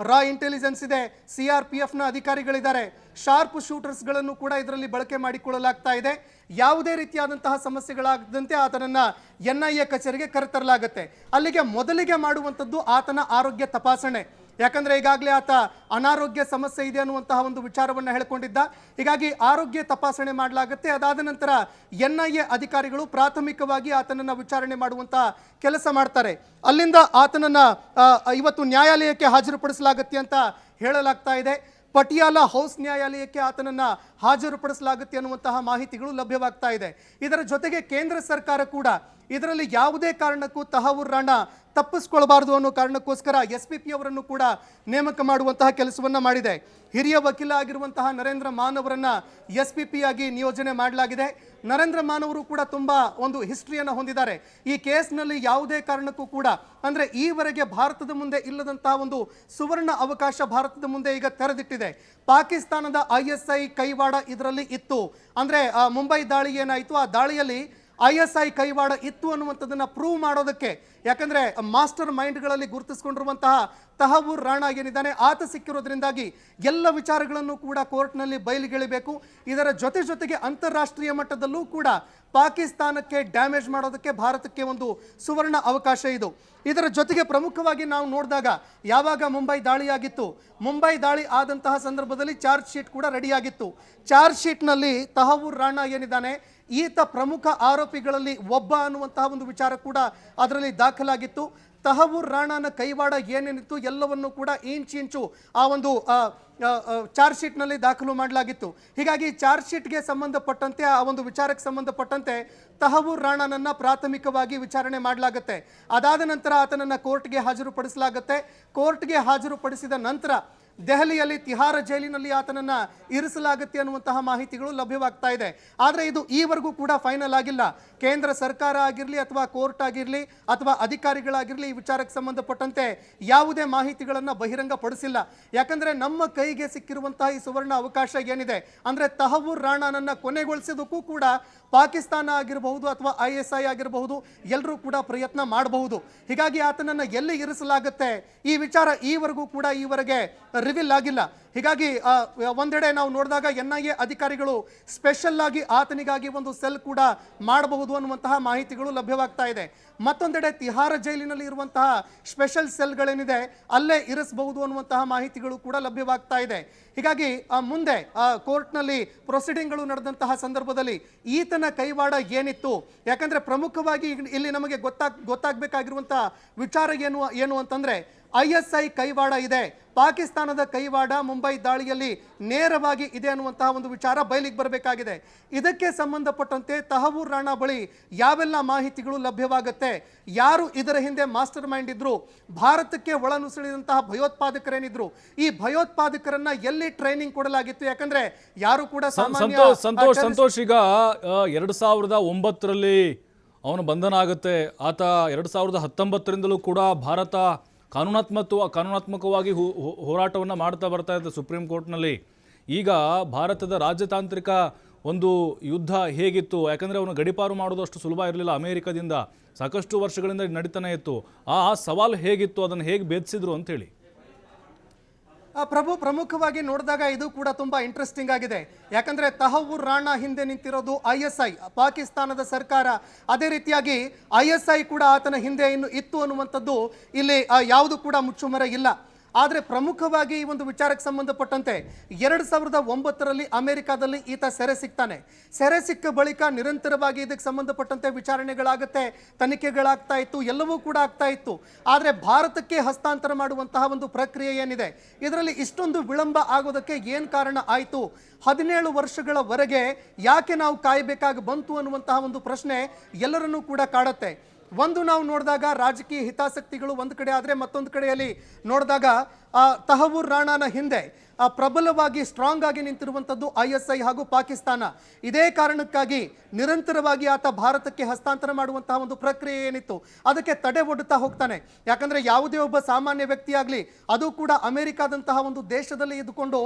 [SPEAKER 2] ಇಂಟೆಲಿಜೆನ್ಸ್ ಇದೆ, CRPFನ ಅಧಿಕಾರಿಗಳಿದ್ದಾರೆ, ಶಾರ್ಪ್ ಶೂಟರ್ಸ್ಗಳನ್ನು ಕೂಡ ಇದರಲ್ಲಿ ಬಳಕೆ ಮಾಡಿಕೊಳ್ಳಲಾಗ್ತಾ ಇದೆ. ಯಾವುದೇ ರೀತಿಯಾದಂತಹ ಸಮಸ್ಯೆಗಳಾಗದಂತೆ ಆತನನ್ನು NIA ಕಚೇರಿಗೆ ಕರೆತರಲಾಗುತ್ತೆ. ಅಲ್ಲಿಗೆ ಮೊದಲಿಗೆ ಮಾಡುವಂಥದ್ದು ಆತನ ಆರೋಗ್ಯ ತಪಾಸಣೆ. ಯಾಕಂದರೆ ಈಗಾಗಲೇ ಆತ ಅನಾರೋಗ್ಯ ಸಮಸ್ಯೆ ಇದೆ ಅನ್ನುವಂತಹ ಒಂದು ವಿಚಾರವನ್ನು ಹೇಳ್ಕೊಂಡಿದ್ದ. ಹೀಗಾಗಿ ಆರೋಗ್ಯ ತಪಾಸಣೆ ಮಾಡಲಾಗುತ್ತೆ. ಅದಾದ ನಂತರ NIA ಅಧಿಕಾರಿಗಳು ಪ್ರಾಥಮಿಕವಾಗಿ ಆತನನ್ನು ವಿಚಾರಣೆ ಮಾಡುವಂತಹ ಕೆಲಸ ಮಾಡ್ತಾರೆ. ಅಲ್ಲಿಂದ ಆತನನ್ನು ಇವತ್ತು ನ್ಯಾಯಾಲಯಕ್ಕೆ ಹಾಜರುಪಡಿಸಲಾಗುತ್ತೆ ಅಂತ ಹೇಳಲಾಗ್ತಾ ಇದೆ. ಪಟಿಯಾಲ ಹೌಸ್ ನ್ಯಾಯಾಲಯಕ್ಕೆ ಆತನನ್ನು ಹಾಜರುಪಡಿಸಲಾಗುತ್ತೆ ಅನ್ನುವಂತಹ ಮಾಹಿತಿಗಳು ಲಭ್ಯವಾಗ್ತಾ ಇದೆ. ಇದರ ಜೊತೆಗೆ ಕೇಂದ್ರ ಸರ್ಕಾರ ಕೂಡ ಇದರಲ್ಲಿ ಯಾವುದೇ ಕಾರಣಕ್ಕೂ ತಹವೂರ್ ರಾಣಾ ತಪ್ಪಿಸ್ಕೊಳ್ಬಾರ್ದು ಅನ್ನೋ ಕಾರಣಕ್ಕೋಸ್ಕರ SPP ಅವರನ್ನು ಕೂಡ ನೇಮಕ ಮಾಡುವಂತಹ ಕೆಲಸವನ್ನು ಮಾಡಿದೆ. ಹಿರಿಯ ವಕೀಲ ಆಗಿರುವಂತಹ ನರೇಂದ್ರ ಮಾನ್ ಅವರನ್ನು SPP ಆಗಿ ನಿಯೋಜನೆ ಮಾಡಲಾಗಿದೆ. ನರೇಂದ್ರ ಮಾನ್ ಅವರು ಕೂಡ ತುಂಬ ಒಂದು ಹಿಸ್ಟ್ರಿಯನ್ನು ಹೊಂದಿದ್ದಾರೆ. ಈ ಕೇಸ್ನಲ್ಲಿ ಯಾವುದೇ ಕಾರಣಕ್ಕೂ ಕೂಡ, ಅಂದರೆ ಈವರೆಗೆ ಭಾರತದ ಮುಂದೆ ಇಲ್ಲದಂತಹ ಒಂದು ಸುವರ್ಣ ಅವಕಾಶ ಭಾರತದ ಮುಂದೆ ಈಗ ತೆರೆದಿಟ್ಟಿದೆ. ಪಾಕಿಸ್ತಾನದ ISI ಕೈವಾಡ ಇದರಲ್ಲಿ ಇತ್ತು. ಅಂದರೆ ಮುಂಬೈ ದಾಳಿ ಏನಾಯಿತು, ಆ ದಾಳಿಯಲ್ಲಿ ISI ಕೈವಾಡ ಇತ್ತು ಅನ್ನುವಂಥದ್ದನ್ನು ಪ್ರೂವ್ ಮಾಡೋದಕ್ಕೆ, ಯಾಕಂದರೆ ಮಾಸ್ಟರ್ ಮೈಂಡ್ಗಳಲ್ಲಿ ಗುರುತಿಸಿಕೊಂಡಿರುವಂತಹ ತಹವೂರ್ ರಾಣಾ ಏನಿದ್ದಾನೆ ಆತ ಸಿಕ್ಕಿರೋದ್ರಿಂದಾಗಿ ಎಲ್ಲ ವಿಚಾರಗಳನ್ನು ಕೂಡ ಕೋರ್ಟ್ನಲ್ಲಿ ಬಯಲಿಗೆಳಿಬೇಕು. ಇದರ ಜೊತೆಗೆ ಅಂತಾರಾಷ್ಟ್ರೀಯ ಮಟ್ಟದಲ್ಲೂ ಕೂಡ ಪಾಕಿಸ್ತಾನಕ್ಕೆ ಡ್ಯಾಮೇಜ್ ಮಾಡೋದಕ್ಕೆ ಭಾರತಕ್ಕೆ ಒಂದು ಸುವರ್ಣ ಅವಕಾಶ ಇದು. ಇದರ ಜೊತೆಗೆ ಪ್ರಮುಖವಾಗಿ ನಾವು ನೋಡಿದಾಗ, ಯಾವಾಗ ಮುಂಬೈ ದಾಳಿಯಾಗಿತ್ತು, ಮುಂಬೈ ದಾಳಿ ಆದಂತಹ ಸಂದರ್ಭದಲ್ಲಿ ಚಾರ್ಜ್ ಶೀಟ್ ಕೂಡ ರೆಡಿಯಾಗಿತ್ತು. ಚಾರ್ಜ್ ಶೀಟ್ನಲ್ಲಿ ತಹವೂರ್ ರಾಣಾ ಏನಿದ್ದಾನೆ ಈತ ಪ್ರಮುಖ ಆರೋಪಿಗಳಲ್ಲಿ ಒಬ್ಬ ಅನ್ನುವಂತಹ ಒಂದು ವಿಚಾರ ಕೂಡ ಅದರಲ್ಲಿ ದಾಖಲಾಗಿತ್ತು. ತಹವೂರ್ ರಾಣಾನ ಕೈವಾಡ ಏನೇನಿತ್ತು ಎಲ್ಲವನ್ನು ಕೂಡ ಇಂಚು ಆ ಒಂದು ಚಾರ್ಜ್ ಶೀಟ್ನಲ್ಲಿ ದಾಖಲು ಮಾಡಲಾಗಿತ್ತು. ಹೀಗಾಗಿ ಚಾರ್ಜ್ ಶೀಟ್ಗೆ ಸಂಬಂಧಪಟ್ಟಂತೆ, ಆ ಒಂದು ವಿಚಾರಕ್ಕೆ ಸಂಬಂಧಪಟ್ಟಂತೆ ತಹವೂರ್ ರಾಣಾನನ್ನು ಪ್ರಾಥಮಿಕವಾಗಿ ವಿಚಾರಣೆ ಮಾಡಲಾಗುತ್ತೆ. ಅದಾದ ನಂತರ ಆತನನ್ನು ಕೋರ್ಟ್ಗೆ ಹಾಜರುಪಡಿಸಲಾಗುತ್ತೆ. ಕೋರ್ಟ್ಗೆ ಹಾಜರುಪಡಿಸಿದ ನಂತರ ದೆಹಲಿಯಲ್ಲಿ ತಿಹಾರ ಜೈಲಿನಲ್ಲಿ ಆತನನ್ನ ಇರಿಸಲಾಗುತ್ತೆ ಅನ್ನುವಂತಹ ಮಾಹಿತಿಗಳು ಲಭ್ಯವಾಗ್ತಾ ಇದೆ. ಆದರೆ ಇದು ಈವರೆಗೂ ಕೂಡ ಫೈನಲ್ ಆಗಿಲ್ಲ. ಕೇಂದ್ರ ಸರ್ಕಾರ ಆಗಿರಲಿ ಅಥವಾ ಕೋರ್ಟ್ ಆಗಿರಲಿ ಅಥವಾ ಅಧಿಕಾರಿಗಳಾಗಿರಲಿ ಈ ವಿಚಾರಕ್ಕೆ ಸಂಬಂಧಪಟ್ಟಂತೆ ಯಾವುದೇ ಮಾಹಿತಿಗಳನ್ನು ಬಹಿರಂಗಪಡಿಸಿಲ್ಲ. ಯಾಕಂದ್ರೆ ನಮ್ಮ ಕೈಗೆ ಸಿಕ್ಕಿರುವಂತಹ ಈ ಸುವರ್ಣ ಅವಕಾಶ ಏನಿದೆ ಅಂದ್ರೆ ತಹವೂರ್ ರಾಣಾನನ್ನ ಕೊನೆಗೊಳಿಸೋದಕ್ಕೂ ಕೂಡ ಪಾಕಿಸ್ತಾನ ಆಗಿರಬಹುದು ಅಥವಾ ISI ಆಗಿರಬಹುದು, ಎಲ್ಲರೂ ಕೂಡ ಪ್ರಯತ್ನ ಮಾಡಬಹುದು. ಹೀಗಾಗಿ ಆತನನ್ನ ಎಲ್ಲಿ ಇರಿಸಲಾಗುತ್ತೆ ಈ ವಿಚಾರ ಈವರೆಗೂ ಕೂಡ ಈವರೆಗೆ ರಿವೀಲ್ ಆಗಿಲ್ಲ. ಹೀಗಾಗಿ ಒಂದೆಡೆ ನಾವು ನೋಡಿದಾಗ NIA ಅಧಿಕಾರಿಗಳು ಸ್ಪೆಷಲ್ ಆಗಿ ಆತನಿಗಾಗಿ ಒಂದು ಸೆಲ್ ಕೂಡ ಮಾಡಬಹುದು ಅನ್ನುವಂತಹ ಮಾಹಿತಿಗಳು ಲಭ್ಯವಾಗ್ತಾ ಇದೆ. ಮತ್ತೊಂದೆಡೆ ತಿಹಾರ ಜೈಲಿನಲ್ಲಿ ಇರುವಂತಹ ಸ್ಪೆಷಲ್ ಸೆಲ್ಗಳೇನಿದೆ ಅಲ್ಲೇ ಇರಿಸಬಹುದು ಅನ್ನುವಂತಹ ಮಾಹಿತಿಗಳು ಕೂಡ ಲಭ್ಯವಾಗ್ತಾ ಇದೆ. ಹೀಗಾಗಿ ಮುಂದೆ ಕೋರ್ಟ್ನಲ್ಲಿ ಪ್ರೊಸೀಡಿಂಗ್ಗಳು ನಡೆದಂತಹ ಸಂದರ್ಭದಲ್ಲಿ ಈತನ ಕೈವಾಡ ಏನಿತ್ತು, ಯಾಕಂದ್ರೆ ಪ್ರಮುಖವಾಗಿ ಇಲ್ಲಿ ನಮಗೆ ಗೊತ್ತಾಗಬೇಕಾಗಿರುವಂತಹ ವಿಚಾರ ಏನು ಅಂತಂದ್ರೆ ISI ಕೈವಾಡ ಇದೆ, ಪಾಕಿಸ್ತಾನದ ಕೈವಾಡ ಮುಂಬೈ ದಾಳಿಯಲ್ಲಿ ನೇರವಾಗಿ ಇದೆ ಅನ್ನುವಂತಹ ಒಂದು ವಿಚಾರ ಬಯಲಿಗೆ ಬರಬೇಕಾಗಿದೆ. ಇದಕ್ಕೆ ಸಂಬಂಧಪಟ್ಟಂತೆ ತಹವೂರ್ ರಾಣಾ ಬಳಿ ಯಾವೆಲ್ಲ ಮಾಹಿತಿಗಳು ಲಭ್ಯವಾಗುತ್ತೆ, ಯಾರು ಇದರ ಹಿಂದೆ ಮಾಸ್ಟರ್ ಮೈಂಡ್ ಇದ್ರು, ಭಾರತಕ್ಕೆ ಒಳನುಸುಳಿದಂತಹ ಭಯೋತ್ಪಾದಕರೇನಿದ್ರು, ಈ ಭಯೋತ್ಪಾದಕರನ್ನ ಎಲ್ಲಿ ಟ್ರೈನಿಂಗ್ ಕೊಡಲಾಗಿತ್ತು, ಯಾಕಂದ್ರೆ ಯಾರು ಕೂಡ
[SPEAKER 1] ಸಂತೋಷ್ ಈಗ 2009ರಲ್ಲಿ ಅವನು ಬಂಧನ ಆಗುತ್ತೆ. ಆತ 2019ರಿಂದಲೂ ಕೂಡ ಭಾರತ ಕಾನೂನಾತ್ಮಕವಾಗಿ ಹೋರಾಟವನ್ನು ಮಾಡ್ತಾ ಬರ್ತಾ ಇತ್ತು ಸುಪ್ರೀಂ ಕೋರ್ಟ್ನಲ್ಲಿ. ಈಗ ಭಾರತದ ರಾಜತಾಂತ್ರಿಕ ಒಂದು ಯುದ್ಧ ಹೇಗಿತ್ತು, ಯಾಕಂದರೆ ಅವನು ಗಡಿಪಾರು ಮಾಡೋದು ಅಷ್ಟು ಸುಲಭ ಇರಲಿಲ್ಲ. ಅಮೇರಿಕದಿಂದ ಸಾಕಷ್ಟು ವರ್ಷಗಳಿಂದ ನಡೀತಾನೆ ಇತ್ತು. ಆ ಸವಾಲು ಹೇಗಿತ್ತು, ಅದನ್ನು ಹೇಗೆ ಭೇದಿಸಿದ್ರು ಅಂತೇಳಿ.
[SPEAKER 2] ಪ್ರಮುಖವಾಗಿ ನೋಡಿದಾಗ ಇದು ಕೂಡ ತುಂಬಾ ಇಂಟ್ರೆಸ್ಟಿಂಗ್ ಆಗಿದೆ. ಯಾಕಂದ್ರೆ ತಹವೂರ್ ರಾಣಾ ಹಿಂದೆ ನಿಂತಿರೋದು ISI, ಪಾಕಿಸ್ತಾನದ ಸರ್ಕಾರ. ಅದೇ ರೀತಿಯಾಗಿ ISI ಕೂಡ ಆತನ ಹಿಂದೆ ಇನ್ನು ಇತ್ತು ಅನ್ನುವಂಥದ್ದು ಇಲ್ಲಿ ಯಾವುದು ಕೂಡ ಮುಚ್ಚುಮರೆ ಇಲ್ಲ. ಆದರೆ ಪ್ರಮುಖವಾಗಿ ಈ ಒಂದು ವಿಚಾರಕ್ಕೆ ಸಂಬಂಧಪಟ್ಟಂತೆ 2009ರಲ್ಲಿ ಅಮೆರಿಕಾದಲ್ಲಿ ಈತ ಸೆರೆ ಸಿಗ್ತಾನೆ. ಸೆರೆ ಸಿಕ್ಕ ಬಳಿಕ ನಿರಂತರವಾಗಿ ಇದಕ್ಕೆ ಸಂಬಂಧಪಟ್ಟಂತೆ ವಿಚಾರಣೆಗಳಾಗುತ್ತೆ, ತನಿಖೆಗಳಾಗ್ತಾ ಇತ್ತು, ಎಲ್ಲವೂ ಕೂಡ ಆಗ್ತಾ ಇತ್ತು. ಆದರೆ ಭಾರತಕ್ಕೆ ಹಸ್ತಾಂತರ ಮಾಡುವಂತಹ ಒಂದು ಪ್ರಕ್ರಿಯೆ ಏನಿದೆ, ಇದರಲ್ಲಿ ಇಷ್ಟೊಂದು ವಿಳಂಬ ಆಗೋದಕ್ಕೆ ಏನು ಕಾರಣ ಆಯಿತು, 17 ವರ್ಷಗಳವರೆಗೆ ಯಾಕೆ ನಾವು ಕಾಯಬೇಕಾಗಿ ಬಂತು ಅನ್ನುವಂತಹ ಒಂದು ಪ್ರಶ್ನೆ ಎಲ್ಲರನ್ನೂ ಕೂಡ ಕಾಡುತ್ತೆ. ಒಂದು ನಾವು ನೋಡಿದಾಗ ರಾಜಕೀಯ ಹಿತಾಸಕ್ತಿಗಳು ಒಂದು ಕಡೆ ಆದರೆ, ಮತ್ತೊಂದು ಕಡೆಯಲ್ಲಿ ನೋಡಿದಾಗ ತಹವೂರ್ ರಾಣಾನ ಹಿಂದೆ ಪ್ರಬಲವಾಗಿ ಸ್ಟ್ರಾಂಗ್ ಆಗಿ ನಿಂತಿರುವಂಥದ್ದು ISI ಹಾಗೂ ಪಾಕಿಸ್ತಾನ. ಇದೇ ಕಾರಣಕ್ಕಾಗಿ ನಿರಂತರವಾಗಿ ಆತ ಭಾರತಕ್ಕೆ ಹಸ್ತಾಂತರ ಮಾಡುವಂತಹ ಒಂದು ಪ್ರಕ್ರಿಯೆ ಏನಿತ್ತು ಅದಕ್ಕೆ ತಡೆ ಒಡ್ಡುತ್ತಾ ಹೋಗ್ತಾನೆ. ಯಾಕಂದ್ರೆ ಯಾವುದೇ ಒಬ್ಬ ಸಾಮಾನ್ಯ ವ್ಯಕ್ತಿಯಾಗಲಿ, ಅದು ಕೂಡ ಅಮೆರಿಕಾದಂತಹ ಒಂದು ದೇಶದಲ್ಲಿ ಇದ್ದುಕೊಂಡು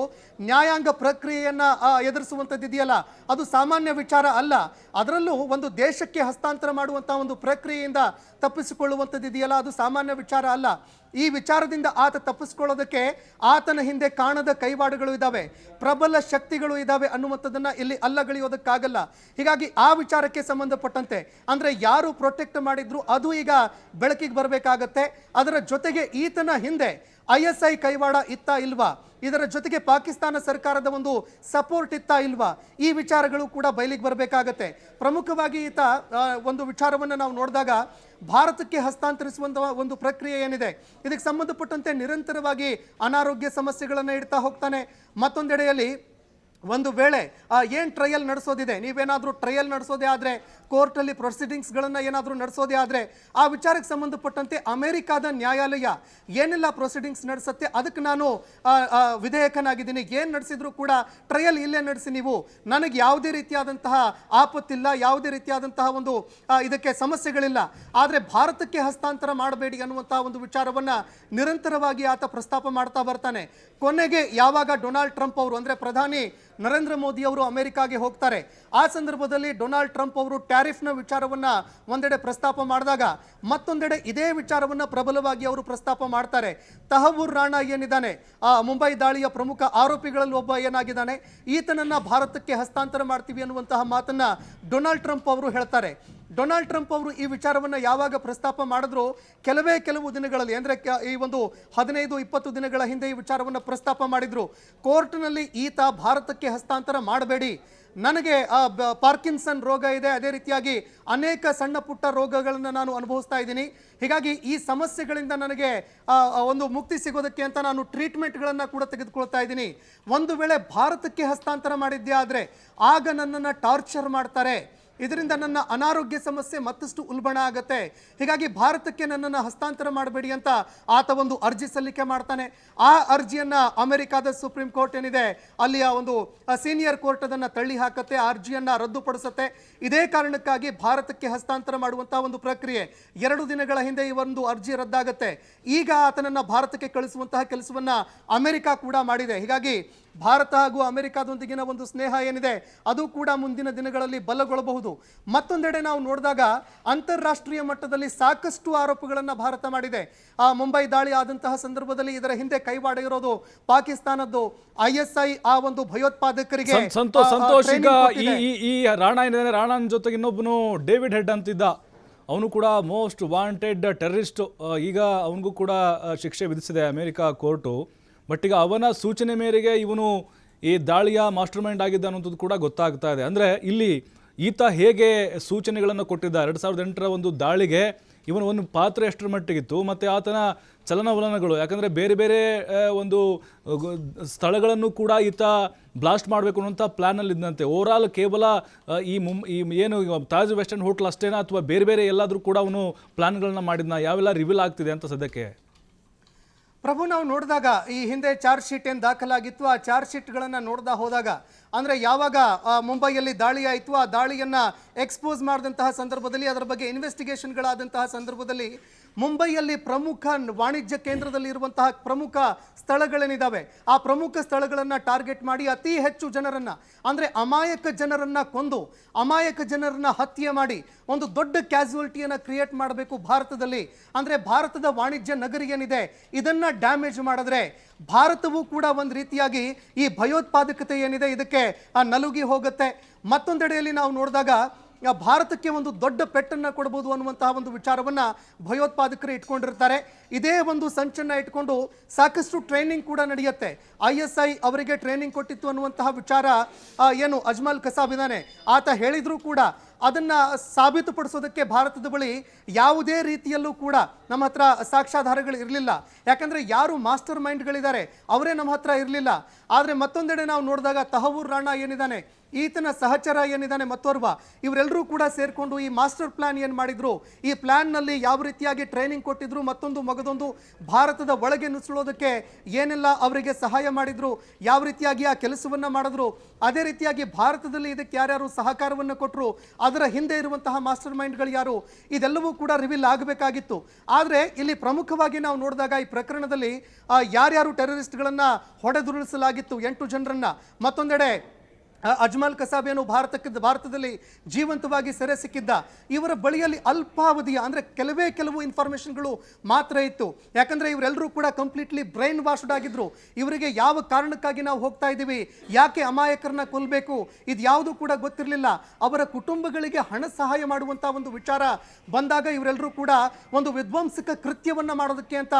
[SPEAKER 2] ನ್ಯಾಯಾಂಗ ಪ್ರಕ್ರಿಯೆಯನ್ನ ಎದುರಿಸುವಂಥದ್ದು ಇದೆಯಲ್ಲ, ಅದು ಸಾಮಾನ್ಯ ವಿಚಾರ ಅಲ್ಲ. ಅದರಲ್ಲೂ ಒಂದು ದೇಶಕ್ಕೆ ಹಸ್ತಾಂತರ ಮಾಡುವಂತಹ ಒಂದು ಪ್ರಕ್ರಿಯೆಯಿಂದ ತಪ್ಪಿಸಿಕೊಳ್ಳುವಂಥದ್ದು ಇದೆಯಲ್ಲ, ಅದು ಸಾಮಾನ್ಯ ವಿಚಾರ ಅಲ್ಲ. ಈ ವಿಚಾರದಿಂದ ಆತ ತಪ್ಪಿಸ್ಕೊಳ್ಳೋದಕ್ಕೆ ಆತನ ಹಿಂದೆ ಕಾಣದ ಕೈವಾಡಗಳು ಇದ್ದಾವೆ, ಪ್ರಬಲ ಶಕ್ತಿಗಳು ಇದ್ದಾವೆ ಅನ್ನುವಂಥದ್ದನ್ನ ಇಲ್ಲಿ ಅಲ್ಲಗಳೆಯೋದಕ್ಕಾಗಲ್ಲ. ಹೀಗಾಗಿ ಆ ವಿಚಾರಕ್ಕೆ ಸಂಬಂಧಪಟ್ಟಂತೆ ಅಂದ್ರೆ ಯಾರು ಪ್ರೊಟೆಕ್ಟ್ ಮಾಡಿದ್ರು ಅದು ಈಗ ಬೆಳಕಿಗೆ ಬರಬೇಕಾಗತ್ತೆ. ಅದರ ಜೊತೆಗೆ ಈತನ ಹಿಂದೆ ISI ಕೈವಾಡ ಇತ್ತಾ ಇಲ್ವಾ, ಇದರ ಜೊತೆಗೆ ಪಾಕಿಸ್ತಾನ ಸರ್ಕಾರದ ಒಂದು ಸಪೋರ್ಟ್ ಇತ್ತಾ ಇಲ್ವಾ, ಈ ವಿಚಾರಗಳು ಕೂಡ ಬಯಲಿಗೆ ಬರಬೇಕಾಗತ್ತೆ. ಪ್ರಮುಖವಾಗಿ ಈತ ಒಂದು ವಿಚಾರವನ್ನು ನಾವು ನೋಡಿದಾಗ ಭಾರತಕ್ಕೆ ಹಸ್ತಾಂತರಿಸುವಂತಹ ಒಂದು ಪ್ರಕ್ರಿಯೆ ಏನಿದೆ ಇದಕ್ಕೆ ಸಂಬಂಧಪಟ್ಟಂತೆ ನಿರಂತರವಾಗಿ ಅನಾರೋಗ್ಯ ಸಮಸ್ಯೆಗಳನ್ನು ಇಡ್ತಾ ಹೋಗ್ತಾನೆ. ಮತ್ತೊಂದೆಡೆಯಲ್ಲಿ ಒಂದು ವೇಳೆ ಏನು ಟ್ರಯಲ್ ನಡೆಸೋದಿದೆ, ನೀವೇನಾದರೂ ಟ್ರಯಲ್ ನಡೆಸೋದೇ ಆದರೆ, ಕೋರ್ಟಲ್ಲಿ ಪ್ರೊಸೀಡಿಂಗ್ಸ್ಗಳನ್ನು ಏನಾದರೂ ನಡೆಸೋದೇ ಆದರೆ ಆ ವಿಚಾರಕ್ಕೆ ಸಂಬಂಧಪಟ್ಟಂತೆ ಅಮೆರಿಕಾದ ನ್ಯಾಯಾಲಯ ಏನೆಲ್ಲ ಪ್ರೊಸೀಡಿಂಗ್ಸ್ ನಡೆಸುತ್ತೆ ಅದಕ್ಕೆ ನಾನು ವಿಧೇಯಕನಾಗಿದ್ದೀನಿ. ಏನು ನಡೆಸಿದ್ರು ಕೂಡ ಟ್ರಯಲ್ ಇಲ್ಲೇ ನಡೆಸಿ, ನೀವು ನನಗೆ ಯಾವುದೇ ರೀತಿಯಾದಂತಹ ಆಪತ್ತಿಲ್ಲ, ಯಾವುದೇ ರೀತಿಯಾದಂತಹ ಒಂದು ಇದಕ್ಕೆ ಸಮಸ್ಯೆಗಳಿಲ್ಲ, ಆದರೆ ಭಾರತಕ್ಕೆ ಹಸ್ತಾಂತರ ಮಾಡಬೇಡಿ ಅನ್ನುವಂತಹ ಒಂದು ವಿಚಾರವನ್ನು ನಿರಂತರವಾಗಿ ಆತ ಪ್ರಸ್ತಾಪ ಮಾಡ್ತಾ ಬರ್ತಾನೆ. ಕೊನೆಗೆ ಯಾವಾಗ ಡೊನಾಲ್ಡ್ ಟ್ರಂಪ್ ಅವರು ಅಂದರೆ ಪ್ರಧಾನಿ ನರೇಂದ್ರ ಮೋದಿ ಅವರು ಅಮೆರಿಕಾಗೆ ಹೋಗ್ತಾರೆ, ಆ ಸಂದರ್ಭದಲ್ಲಿ ಡೊನಾಲ್ಡ್ ಟ್ರಂಪ್ ಅವರು ಟ್ಯಾರಿಫ್ನ ವಿಚಾರವನ್ನ ಒಂದೆಡೆ ಪ್ರಸ್ತಾಪ ಮಾಡಿದಾಗ ಮತ್ತೊಂದೆಡೆ ಇದೇ ವಿಚಾರವನ್ನ ಪ್ರಬಲವಾಗಿ ಅವರು ಪ್ರಸ್ತಾಪ ಮಾಡ್ತಾರೆ. ತಹವೂರ್ ರಾಣಾ ಏನಿದ್ದಾನೆ, ಮುಂಬೈ ದಾಳಿಯ ಪ್ರಮುಖ ಆರೋಪಿಗಳಲ್ಲಿ ಒಬ್ಬ ಏನಾಗಿದ್ದಾನೆ, ಈತನನ್ನ ಭಾರತಕ್ಕೆ ಹಸ್ತಾಂತರ ಮಾಡ್ತೀವಿ ಅನ್ನುವಂತಹ ಮಾತನ್ನ ಡೊನಾಲ್ಡ್ ಟ್ರಂಪ್ ಅವರು ಹೇಳ್ತಾರೆ. ಡೊನಾಲ್ಡ್ ಟ್ರಂಪ್ ಅವರು ಈ ವಿಚಾರವನ್ನು ಯಾವಾಗ ಪ್ರಸ್ತಾಪ ಮಾಡಿದ್ರು ಕೆಲವು ದಿನಗಳಲ್ಲಿ ಅಂದರೆ ಈ ಒಂದು 15-20 ದಿನಗಳ ಹಿಂದೆ ಈ ವಿಚಾರವನ್ನು ಪ್ರಸ್ತಾಪ ಮಾಡಿದ್ರು. ಕೋರ್ಟ್ನಲ್ಲಿ ಈತ ಭಾರತಕ್ಕೆ ಹಸ್ತಾಂತರ ಮಾಡಬೇಡಿ, ನನಗೆ ಪಾರ್ಕಿನ್ಸನ್ ರೋಗ ಇದೆ, ಅದೇ ರೀತಿಯಾಗಿ ಅನೇಕ ಸಣ್ಣ ಪುಟ್ಟ ರೋಗಗಳನ್ನು ನಾನು ಅನುಭವಿಸ್ತಾ ಇದ್ದೀನಿ, ಹೀಗಾಗಿ ಈ ಸಮಸ್ಯೆಗಳಿಂದ ನನಗೆ ಒಂದು ಮುಕ್ತಿ ಸಿಗೋದಕ್ಕೆ ಅಂತ ನಾನು ಟ್ರೀಟ್ಮೆಂಟ್ಗಳನ್ನು ಕೂಡ ತೆಗೆದುಕೊಳ್ತಾ ಇದ್ದೀನಿ. ಒಂದು ವೇಳೆ ಭಾರತಕ್ಕೆ ಹಸ್ತಾಂತರ ಮಾಡಿದ್ದೆ ಆದರೆ ಆಗ ನನ್ನನ್ನು ಟಾರ್ಚರ್ ಮಾಡ್ತಾರೆ, ಇದರಿಂದ ನನ್ನ ಅನಾರೋಗ್ಯ ಸಮಸ್ಯೆ ಮತ್ತಷ್ಟು ಉಲ್ಬಣ ಆಗುತ್ತೆ, ಹೀಗಾಗಿ ಭಾರತಕ್ಕೆ ನನ್ನನ್ನು ಹಸ್ತಾಂತರ ಮಾಡಬೇಡಿ ಅಂತ ಆತ ಒಂದು ಅರ್ಜಿ ಸಲ್ಲಿಕೆ ಮಾಡ್ತಾನೆ. ಆ ಅರ್ಜಿಯನ್ನ ಅಮೆರಿಕಾದ ಸುಪ್ರೀಂ ಕೋರ್ಟ್ ಏನಿದೆ ಅಲ್ಲಿಯ ಒಂದು ಸೀನಿಯರ್ ಕೋರ್ಟ್ ಅದನ್ನು ತಳ್ಳಿ ಹಾಕತ್ತೆ, ಆ ಅರ್ಜಿಯನ್ನ ರದ್ದುಪಡಿಸುತ್ತೆ. ಇದೇ ಕಾರಣಕ್ಕಾಗಿ ಭಾರತಕ್ಕೆ ಹಸ್ತಾಂತರ ಮಾಡುವಂತಹ ಒಂದು ಪ್ರಕ್ರಿಯೆ 2 ದಿನಗಳ ಹಿಂದೆ ಈ ಒಂದು ಅರ್ಜಿ ರದ್ದಾಗುತ್ತೆ. ಈಗ ಆತನನ್ನ ಭಾರತಕ್ಕೆ ಕಳಿಸುವಂತಹ ಕೆಲಸವನ್ನ ಅಮೆರಿಕ ಕೂಡ ಮಾಡಿದೆ. ಹೀಗಾಗಿ ಭಾರತ ಹಾಗೂ ಅಮೆರಿಕಾದೊಂದಿಗಿನ ಒಂದು ಸ್ನೇಹ ಏನಿದೆ ಅದು ಕೂಡ ಮುಂದಿನ ದಿನಗಳಲ್ಲಿ ಬಲಗೊಳ್ಳಬಹುದು. ಮತ್ತೊಂದೆಡೆ ನಾವು ನೋಡಿದಾಗ ಅಂತಾರಾಷ್ಟ್ರೀಯ ಮಟ್ಟದಲ್ಲಿ ಸಾಕಷ್ಟು ಆರೋಪಗಳನ್ನು ಭಾರತ ಮಾಡಿದೆ. ಮುಂಬೈ ದಾಳಿ ಆದಂತಹ ಸಂದರ್ಭದಲ್ಲಿ ಇದರ ಹಿಂದೆ ಕೈವಾಡ ಇರೋದು ಪಾಕಿಸ್ತಾನದ್ದು. ISI ಆ ಒಂದು ಭಯೋತ್ಪಾದಕರಿಗೆ
[SPEAKER 1] ಸಂತೋಷ್ ಈಗ ಈ ರಾಣಾ ಏನಿದೆ, ರಾಣಾನ್ ಜೊತೆಗೆ ಇನ್ನೊಬ್ಬನು ಡೇವಿಡ್ ಹೆಡ್ ಅಂತಿದ್ದ, ಅವನು ಕೂಡ ಮೋಸ್ಟ್ ವಾಂಟೆಡ್ ಟೆರರಿಸ್ಟ್. ಈಗ ಅವನಿಗೂ ಕೂಡ ಶಿಕ್ಷೆ ವಿಧಿಸಿದೆ ಅಮೆರಿಕ ಕೋರ್ಟು. ಬಟ್ ಈಗ ಅವನ ಸೂಚನೆ ಮೇರೆಗೆ ಇವನು ಈ ದಾಳಿಯ ಮಾಸ್ಟರ್ ಮೈಂಡ್ ಆಗಿದ್ದ ಅನ್ನೋದು ಕೂಡ ಗೊತ್ತಾಗ್ತಾ ಇದೆ. ಅಂದರೆ ಇಲ್ಲಿ ಈತ ಹೇಗೆ ಸೂಚನೆಗಳನ್ನು ಕೊಟ್ಟಿದ್ದ 2008ರ ಒಂದು ದಾಳಿಗೆ ಇವನ ಒಂದು ಪಾತ್ರ ಎಷ್ಟರ ಮಟ್ಟಿಗಿತ್ತು, ಮತ್ತು ಆತನ ಚಲನವಲನಗಳು, ಯಾಕಂದರೆ ಬೇರೆ ಬೇರೆ ಒಂದು ಸ್ಥಳಗಳನ್ನು ಕೂಡ ಈತ ಬ್ಲಾಸ್ಟ್ ಮಾಡಬೇಕು ಅನ್ನೋಂಥ ಪ್ಲ್ಯಾನಲ್ಲಿ ಇದ್ದಂತೆ. ಓವರಾಲ್ ಕೇವಲ ಈ ಏನು ತಾಜ್ ವೆಸ್ಟರ್ನ್ ಹೋಟ್ಲ್ ಅಷ್ಟೇನಾ ಅಥವಾ ಬೇರೆ ಬೇರೆ ಎಲ್ಲಾದರೂ ಕೂಡ ಅವನು ಪ್ಲ್ಯಾನ್ಗಳನ್ನ ಮಾಡಿದ್ನ? ಯಾವೆಲ್ಲ ರಿವೀಲ್ ಆಗ್ತಿದೆ ಅಂತ ಸದ್ಯಕ್ಕೆ
[SPEAKER 2] ಪ್ರಭು ನಾವು ನೋಡಿದಾಗ ಈ ಹಿಂದೆ ಚಾರ್ಜ್ ಶೀಟ್ ಏನು ದಾಖಲಾಗಿತ್ತು, ಆ ಚಾರ್ಜ್ ಶೀಟ್ಗಳನ್ನು ನೋಡ್ತಾ ಹೋದಾಗ ಅಂದರೆ ಯಾವಾಗ ಮುಂಬೈಯಲ್ಲಿ ದಾಳಿ ಆಯಿತು, ಆ ದಾಳಿಯನ್ನು ಎಕ್ಸ್ಪೋಸ್ ಮಾಡಿದಂತಹ ಸಂದರ್ಭದಲ್ಲಿ, ಅದರ ಬಗ್ಗೆ ಇನ್ವೆಸ್ಟಿಗೇಷನ್ಗಳಾದಂತಹ ಸಂದರ್ಭದಲ್ಲಿ ಮುಂಬೈಯಲ್ಲಿ ಪ್ರಮುಖ ವಾಣಿಜ್ಯ ಕೇಂದ್ರದಲ್ಲಿ ಇರುವಂತಹ ಪ್ರಮುಖ ಸ್ಥಳಗಳೇನಿದ್ದಾವೆ ಆ ಪ್ರಮುಖ ಸ್ಥಳಗಳನ್ನು ಟಾರ್ಗೆಟ್ ಮಾಡಿ ಅತಿ ಹೆಚ್ಚು ಜನರನ್ನು, ಅಂದರೆ ಅಮಾಯಕ ಜನರನ್ನು ಕೊಂದು ಅಮಾಯಕ ಜನರನ್ನು ಹತ್ಯೆ ಮಾಡಿ ಒಂದು ದೊಡ್ಡ ಕ್ಯಾಸುವಲ್ಟಿಯನ್ನು ಕ್ರಿಯೇಟ್ ಮಾಡಬೇಕು ಭಾರತದಲ್ಲಿ. ಅಂದರೆ ಭಾರತದ ವಾಣಿಜ್ಯ ನಗರಿ ಏನಿದೆ ಇದನ್ನು ಡ್ಯಾಮೇಜ್ ಮಾಡಿದ್ರೆ ಭಾರತವೂ ಕೂಡ ಒಂದು ರೀತಿಯಾಗಿ ಈ ಭಯೋತ್ಪಾದಕತೆ ಏನಿದೆ ಇದಕ್ಕೆ ನಲುಗಿ ಹೋಗುತ್ತೆ. ಮತ್ತೊಂದೆಡೆಯಲ್ಲಿ ನಾವು ನೋಡಿದಾಗ ಭಾರತಕ್ಕೆ ಒಂದು ದೊಡ್ಡ ಪೆಟ್ಟನ್ನು ಕೊಡಬಹುದು ಅನ್ನುವಂತಹ ಒಂದು ವಿಚಾರವನ್ನ ಭಯೋತ್ಪಾದಕರು ಇಟ್ಕೊಂಡಿರ್ತಾರೆ. ಇದೇ ಒಂದು ಸಂಚನ್ನ ಇಟ್ಕೊಂಡು ಸಾಕಷ್ಟು ಟ್ರೈನಿಂಗ್ ಕೂಡ ನಡೆಯುತ್ತೆ. ISI ಅವರಿಗೆ ಟ್ರೈನಿಂಗ್ ಕೊಟ್ಟಿತ್ತು ಅನ್ನುವಂತಹ ವಿಚಾರ ಏನು ಅಜ್ಮಲ್ ಕಸಾಬ್ ಇದ್ದಾನೆ ಆತ ಹೇಳಿದ್ರು ಕೂಡ ಅದನ್ನ ಸಾಬೀತುಪಡಿಸೋದಕ್ಕೆ ಭಾರತದ ಬಳಿ ಯಾವುದೇ ರೀತಿಯಲ್ಲೂ ಕೂಡ ನಮ್ಮ ಹತ್ರ ಸಾಕ್ಷ್ಯಾಧಾರಗಳು ಇರಲಿಲ್ಲ. ಯಾಕಂದ್ರೆ ಯಾರು ಮಾಸ್ಟರ್ ಮೈಂಡ್ಗಳಿದ್ದಾರೆ ಅವರೇ ನಮ್ಮ ಹತ್ರ ಇರಲಿಲ್ಲ. ಆದರೆ ಮತ್ತೊಂದೆಡೆ ನಾವು ನೋಡಿದಾಗ ತಹವೂರ್ ರಾಣಾ ಏನಿದ್ದಾನೆ, ಈತನ ಸಹಚರ ಏನಿದ್ದಾನೆ ಮತ್ತೋರ್ವ, ಇವರೆಲ್ಲರೂ ಕೂಡ ಸೇರಿಕೊಂಡು ಈ ಮಾಸ್ಟರ್ ಪ್ಲಾನ್ ಏನು ಮಾಡಿದ್ರು, ಈ ಪ್ಲಾನ್ನಲ್ಲಿ ಯಾವ ರೀತಿಯಾಗಿ ಟ್ರೈನಿಂಗ್ ಕೊಟ್ಟಿದ್ರು, ಮತ್ತೊಂದು ಮಗದೊಂದು ಭಾರತದ ಒಳಗೆ ನುಸುಳೋದಕ್ಕೆ ಏನೆಲ್ಲ ಅವರಿಗೆ ಸಹಾಯ ಮಾಡಿದ್ರು, ಯಾವ ರೀತಿಯಾಗಿ ಆ ಕೆಲಸವನ್ನ ಮಾಡಿದ್ರು, ಅದೇ ರೀತಿಯಾಗಿ ಭಾರತದಲ್ಲಿ ಇದಕ್ಕೆ ಯಾರ್ಯಾರು ಸಹಕಾರವನ್ನು ಕೊಟ್ಟರು, ಅದರ ಹಿಂದೆ ಇರುವಂತಹ ಮಾಸ್ಟರ್ ಮೈಂಡ್ಗಳು ಯಾರು, ಇದೆಲ್ಲವೂ ಕೂಡ ರಿವೀಲ್ ಆಗಬೇಕಾಗಿತ್ತು. ಆದರೆ ಇಲ್ಲಿ ಪ್ರಮುಖವಾಗಿ ನಾವು ನೋಡಿದಾಗ ಈ ಪ್ರಕರಣದಲ್ಲಿ ಯಾರ್ಯಾರು ಟೆರರಿಸ್ಟ್ಗಳನ್ನು ಹೊಡೆದುರುಳಿಸಲಾಗಿತ್ತು 8 ಜನರನ್ನ, ಮತ್ತೊಂದೆಡೆ ಅಜ್ಮಲ್ ಕಸಾಬ್ ಏನು ಭಾರತದಲ್ಲಿ ಜೀವಂತವಾಗಿ ಸೆರೆ ಸಿಕ್ಕಿದ್ದ, ಇವರ ಬಳಿಯಲ್ಲಿ ಅಲ್ಪಾವಧಿಯ ಅಂದರೆ ಕೆಲವು ಇನ್ಫಾರ್ಮೇಷನ್ಗಳು ಮಾತ್ರ ಇತ್ತು. ಯಾಕಂದರೆ ಇವರೆಲ್ಲರೂ ಕೂಡ ಕಂಪ್ಲೀಟ್ಲಿ ಬ್ರೈನ್ ವಾಶ್ಡ್ ಆಗಿದ್ರು. ಇವರಿಗೆ ಯಾವ ಕಾರಣಕ್ಕಾಗಿ ನಾವು ಹೋಗ್ತಾ ಇದ್ದೀವಿ, ಯಾಕೆ ಅಮಾಯಕರನ್ನ ಕೊಲ್ಲಬೇಕು, ಇದು ಯಾವುದು ಕೂಡ ಗೊತ್ತಿರಲಿಲ್ಲ. ಅವರ ಕುಟುಂಬಗಳಿಗೆ ಹಣ ಸಹಾಯ ಮಾಡುವಂಥ ಒಂದು ವಿಚಾರ ಬಂದಾಗ ಇವರೆಲ್ಲರೂ ಕೂಡ ಒಂದು ವಿಧ್ವಂಸಕ ಕೃತ್ಯವನ್ನ ಮಾಡೋದಕ್ಕೆ ಅಂತ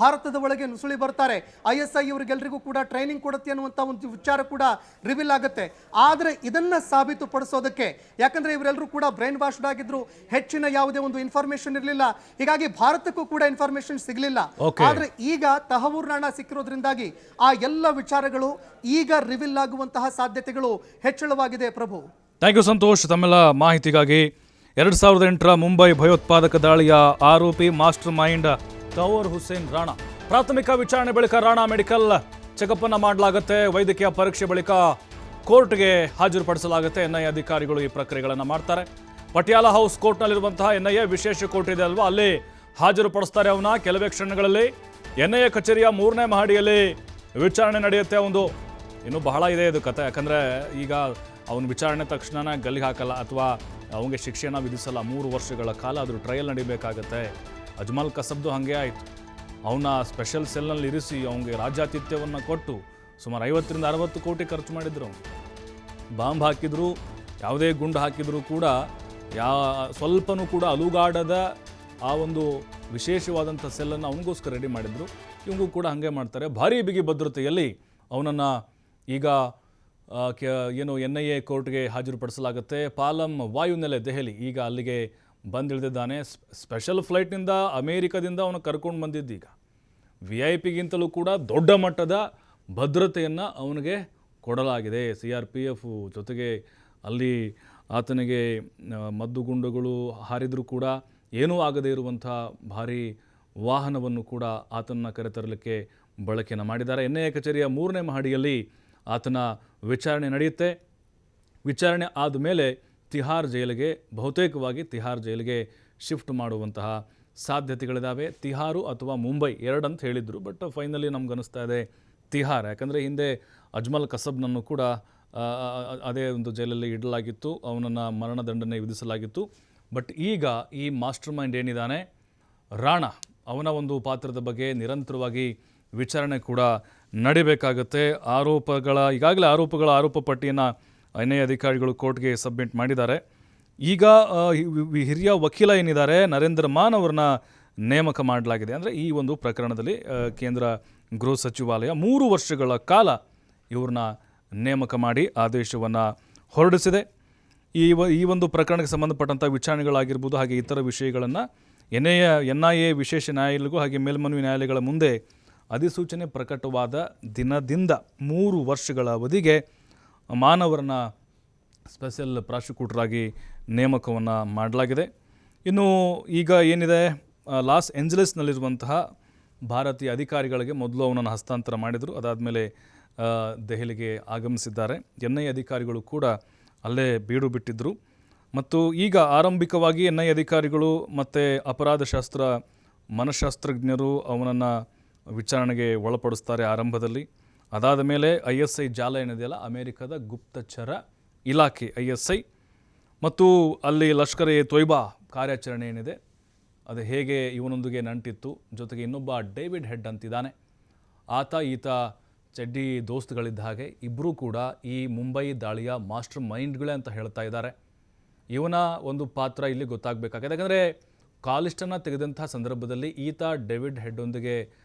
[SPEAKER 2] ಭಾರತದ ಒಳಗೆ ನುಸುಳಿ ಬರ್ತಾರೆ. ISI ಇವರಿಗೆಲ್ಲರಿಗೂ ಕೂಡ ಟ್ರೈನಿಂಗ್ ಕೊಡುತ್ತೆ ಅನ್ನುವಂಥ ಒಂದು ವಿಚಾರ ಕೂಡ ರಿವೀಲ್ ಆಗುತ್ತೆ. ಆದರೆ ಇದನ್ನ ಸಾಬೀತುಪಡಿಸೋದಕ್ಕೆ, ಯಾಕಂದ್ರೆ ಇವರೆಲ್ಲರೂ ಕೂಡ ಬ್ರೈನ್ ವಾಶ್ಡ್ ಆಗಿದ್ರು, ಹೆಚ್ಚಿನ ಯಾವುದೇ ಒಂದು ಇನ್ಫಾರ್ಮೇಶನ್ ಇರಲಿಲ್ಲ, ಹೀಗಾಗಿ ಭಾರತಕ್ಕೂ ಕೂಡ ಇನ್ಫಾರ್ಮೇಶನ್ ಸಿಗಲಿಲ್ಲ. ಆದ್ರೆ ಈಗ ತಹವೂರ್ ರಾಣಾ ಸಿಕ್ಕಿರೋದ್ರಿಂದಾಗಿ ಆ ಎಲ್ಲ ವಿಚಾರಗಳು ಈಗ ರಿವೀಲ್ ಆಗುವಂತಹ ಸಾಧ್ಯತೆಗಳು ಹೆಚ್ಚಳವಾಗಿದೆ. ಪ್ರಭು,
[SPEAKER 1] ಥ್ಯಾಂಕ್ ಯು ಸಂತೋಷ್ ತಮ್ಮೆಲ್ಲ ಮಾಹಿತಿಗಾಗಿ. 2008ರ ಮುಂಬೈ ಭಯೋತ್ಪಾದಕ ದಾಳಿಯ ಆರೋಪಿ ಮಾಸ್ಟರ್ ಮೈಂಡ್ ತಹವೂರ್ ಹುಸೇನ್ ರಾಣಾ. ಪ್ರಾಥಮಿಕ ವಿಚಾರಣೆ ಬಳಿಕ ರಾಣಾ ಮೆಡಿಕಲ್ ಚೆಕಪ್ ಅನ್ನ ಮಾಡಲಾಗುತ್ತೆ. ವೈದ್ಯಕೀಯ ಪರೀಕ್ಷೆ ಬಳಿಕ ಕೋರ್ಟ್ಗೆ ಹಾಜರುಪಡಿಸಲಾಗುತ್ತೆ. NIA ಅಧಿಕಾರಿಗಳು ಈ ಪ್ರಕ್ರಿಯೆಗಳನ್ನು ಮಾಡ್ತಾರೆ. ಪಟಿಯಾಲ ಹೌಸ್ ಕೋರ್ಟ್ನಲ್ಲಿರುವಂತಹ NIA ವಿಶೇಷ ಕೋರ್ಟ್ ಇದೆ ಅಲ್ವಾ, ಅಲ್ಲಿ ಹಾಜರುಪಡಿಸ್ತಾರೆ ಅವನ್ನ. ಕೆಲವೇ ಕ್ಷಣಗಳಲ್ಲಿ NIA ಕಚೇರಿಯ 3ನೇ ಮಹಡಿಯಲ್ಲಿ ವಿಚಾರಣೆ ನಡೆಯುತ್ತೆ. ಒಂದು ಇನ್ನೂ ಬಹಳ ಇದೆ ಇದು ಕತೆ, ಯಾಕಂದರೆ ಈಗ ಅವನ ವಿಚಾರಣೆ ತಕ್ಷಣ ಗಲ್ಲಿಗೆ ಹಾಕಲ್ಲ ಅಥವಾ ಅವನಿಗೆ ಶಿಕ್ಷೆಯನ್ನು ವಿಧಿಸಲ್ಲ. 3 ವರ್ಷಗಳ ಕಾಲ ಅದ್ರ ಟ್ರಯಲ್ ನಡಿಬೇಕಾಗತ್ತೆ. ಅಜ್ಮಲ್ ಕಸಬ್ದು ಹಾಗೆ ಆಯಿತು. ಅವನ್ನ ಸ್ಪೆಷಲ್ ಸೆಲ್ನಲ್ಲಿ ಇರಿಸಿ ಅವನಿಗೆ ರಾಜ್ಯಾತಿಥ್ಯವನ್ನು ಕೊಟ್ಟು ಸುಮಾರು 50ರಿಂದ 60 ಕೋಟಿ ಖರ್ಚು ಮಾಡಿದ್ರು. ಬಾಂಬ್ ಹಾಕಿದ್ರು, ಯಾವುದೇ ಗುಂಡು ಹಾಕಿದರೂ ಕೂಡ ಸ್ವಲ್ಪನೂ ಕೂಡ ಅಲುಗಾಡದ ಆ ಒಂದು ವಿಶೇಷವಾದಂಥ ಸೆಲ್ಲನ್ನು ಅವನಿಗೋಸ್ಕರ ರೆಡಿ ಮಾಡಿದ್ರು. ಇವಂಗೂ ಕೂಡ ಹಾಗೆ ಮಾಡ್ತಾರೆ. ಭಾರೀ ಬಿಗಿ ಭದ್ರತೆಯಲ್ಲಿ ಅವನನ್ನು ಈಗ ಏನು NIA ಕೋರ್ಟ್ಗೆ ಹಾಜರುಪಡಿಸಲಾಗುತ್ತೆ. ಪಾಲಂ ವಾಯುನೆಲೆ ದೆಹಲಿ, ಈಗ ಅಲ್ಲಿಗೆ ಬಂದಿಳಿದಿದ್ದಾನೆ. ಸ್ಪೆಷಲ್ ಫ್ಲೈಟ್ನಿಂದ ಅಮೇರಿಕದಿಂದ ಅವನು ಕರ್ಕೊಂಡು ಬಂದಿದ್ದು. ಈಗ VIP ಕೂಡ ದೊಡ್ಡ ಮಟ್ಟದ ಭದ್ರತೆಯನ್ನು ಅವನಿಗೆ ಕೊಡಲಾಗಿದೆ. CRPF ಜೊತೆಗೆ ಅಲ್ಲಿ ಆತನಿಗೆ ಮದ್ದುಗುಂಡುಗಳು ಹಾರಿದರೂ ಕೂಡ ಏನೂ ಆಗದೇ ಇರುವಂಥ ಭಾರೀ ವಾಹನವನ್ನು ಕೂಡ ಆತನನ್ನು ಕರೆತರಲಿಕ್ಕೆ ಬಳಕೆಯನ್ನು ಮಾಡಿದ್ದಾರೆ. ಎನ್ ಐ ಎ ಕಚೇರಿಯ 3ನೇ ಮಹಡಿಯಲ್ಲಿ ಆತನ ವಿಚಾರಣೆ ನಡೆಯುತ್ತೆ. ವಿಚಾರಣೆ ಆದಮೇಲೆ ತಿಹಾರ್ ಜೈಲಿಗೆ ಬಹುತೇಕವಾಗಿ ತಿಹಾರ್ ಜೈಲಿಗೆ ಶಿಫ್ಟ್ ಮಾಡುವಂತಹ ಸಾಧ್ಯತೆಗಳಿದ್ದಾವೆ. ತಿಹಾರು ಅಥವಾ ಮುಂಬೈ ಎರಡಂತ ಹೇಳಿದರು, ಬಟ್ ಫೈನಲಿ ನಮ್ಗೆ ಅನಿಸ್ತಾ ಇದೆ ತಿಹಾರ್. ಯಾಕಂದರೆ ಹಿಂದೆ ಅಜ್ಮಲ್ ಕಸಬ್ನನ್ನು ಕೂಡ ಅದೇ ಒಂದು ಜೈಲಲ್ಲಿ ಇಡಲಾಗಿತ್ತು, ಅವನನ್ನು ಮರಣದಂಡನೆ ವಿಧಿಸಲಾಗಿತ್ತು. ಬಟ್ ಈಗ ಈ ಮಾಸ್ಟರ್ ಮೈಂಡ್ ಏನಿದ್ದಾನೆ ರಾಣಾ, ಅವನ ಒಂದು ಪಾತ್ರದ ಬಗ್ಗೆ ನಿರಂತರವಾಗಿ ವಿಚಾರಣೆ ಕೂಡ ನಡಿಬೇಕಾಗತ್ತೆ. ಈಗಾಗಲೇ ಆರೋಪ ಪಟ್ಟಿಯನ್ನು ಎನ್ ಐ ಎ ಅಧಿಕಾರಿಗಳು ಕೋರ್ಟ್ಗೆ ಸಬ್ಮಿಟ್ ಮಾಡಿದ್ದಾರೆ. ಈಗ ಹಿರಿಯ ವಕೀಲ ಏನಿದ್ದಾರೆ ನರೇಂದ್ರ ಮಾನ್ ಅವ್ರನ್ನ ನೇಮಕ ಮಾಡಲಾಗಿದೆ. ಅಂದರೆ ಈ ಒಂದು ಪ್ರಕರಣದಲ್ಲಿ ಕೇಂದ್ರ ಗೃಹ ಸಚಿವಾಲಯ 3 ವರ್ಷಗಳ ಕಾಲ ಇವ್ರನ್ನ ನೇಮಕ ಮಾಡಿ ಆದೇಶವನ್ನು ಹೊರಡಿಸಿದೆ. ಈ ಒಂದು ಪ್ರಕರಣಕ್ಕೆ ಸಂಬಂಧಪಟ್ಟಂಥ ವಿಚಾರಣೆಗಳಾಗಿರ್ಬೋದು, ಹಾಗೆ ಇತರ ವಿಷಯಗಳನ್ನು ಎನ್ ಐ ಎ ವಿಶೇಷ ನ್ಯಾಯಾಲಯಗಳಿಗೂ ಹಾಗೆ ಮೇಲ್ಮನವಿ ನ್ಯಾಯಾಲಯಗಳ ಮುಂದೆ ಅಧಿಸೂಚನೆ ಪ್ರಕಟವಾದ ದಿನದಿಂದ 3 ವರ್ಷಗಳ ಅವಧಿಗೆ ಮಾನವರನ್ನ ಸ್ಪೆಷಲ್ ಪ್ರಾಸಿಕ್ಯೂಟರಾಗಿ ನೇಮಕವನ್ನು ಮಾಡಲಾಗಿದೆ. ಇನ್ನು ಈಗ ಏನಿದೆ ಲಾಸ್ ಏಂಜಲೀಸ್ನಲ್ಲಿರುವಂತಹ ಭಾರತೀಯ ಅಧಿಕಾರಿಗಳಿಗೆ ಮೊದಲು ಅವನನ್ನು ಹಸ್ತಾಂತರ ಮಾಡಿದರು. ಅದಾದಮೇಲೆ ದೆಹಲಿಗೆ ಆಗಮಿಸಿದ್ದಾರೆ. ಎನ್ ಐ ಅಧಿಕಾರಿಗಳು ಕೂಡ ಅಲ್ಲೇ ಬೀಡು ಬಿಟ್ಟಿದ್ದರು. ಮತ್ತು ಈಗ ಆರಂಭಿಕವಾಗಿ ಎನ್ ಐ ಅಧಿಕಾರಿಗಳು ಮತ್ತು ಅಪರಾಧಶಾಸ್ತ್ರ ಮನಃಶಾಸ್ತ್ರಜ್ಞರು ಅವನನ್ನು ವಿಚಾರಣೆಗೆ ಒಳಪಡಿಸ್ತಾರೆ ಆರಂಭದಲ್ಲಿ. ಅದಾದ ಮೇಲೆ ISI ಜಾಲ ಏನಿದೆಯಲ್ಲ, ಅಮೇರಿಕದ ಗುಪ್ತಚರ ಇಲಾಖೆ ISI, ಮತ್ತು ಅಲ್ಲಿ ಲಷ್ಕರ್ ಎ ತೊಯ್ಬಾ ಕಾರ್ಯಾಚರಣೆ ಏನಿದೆ ಅದು ಹೇಗೆ ಇವನೊಂದಿಗೆ ನಂಟಿತ್ತು, ಜೊತೆಗೆ ಇನ್ನೊಬ್ಬ ಡೇವಿಡ್ ಹೆಡ್ ಅಂತಿದ್ದಾನೆ, ಈತ ಚಡ್ಡಿ ದೋಸ್ತುಗಳಿದ್ದ ಹಾಗೆ ಇಬ್ಬರೂ ಕೂಡ ಈ ಮುಂಬೈ ದಾಳಿಯ ಮಾಸ್ಟರ್ ಮೈಂಡ್ಗಳೇ ಅಂತ ಹೇಳ್ತಾ ಇದ್ದಾರೆ. ಇವನ ಒಂದು ಪಾತ್ರ ಇಲ್ಲಿ ಗೊತ್ತಾಗಬೇಕಾಗಿದೆ. ಯಾಕಂದರೆ ಕಾಲಿಸ್ಟನ್ನು ತೆಗೆದಂಥ ಸಂದರ್ಭದಲ್ಲಿ ಈತ ಡೇವಿಡ್ ಹೆಡ್ಡೊಂದಿಗೆ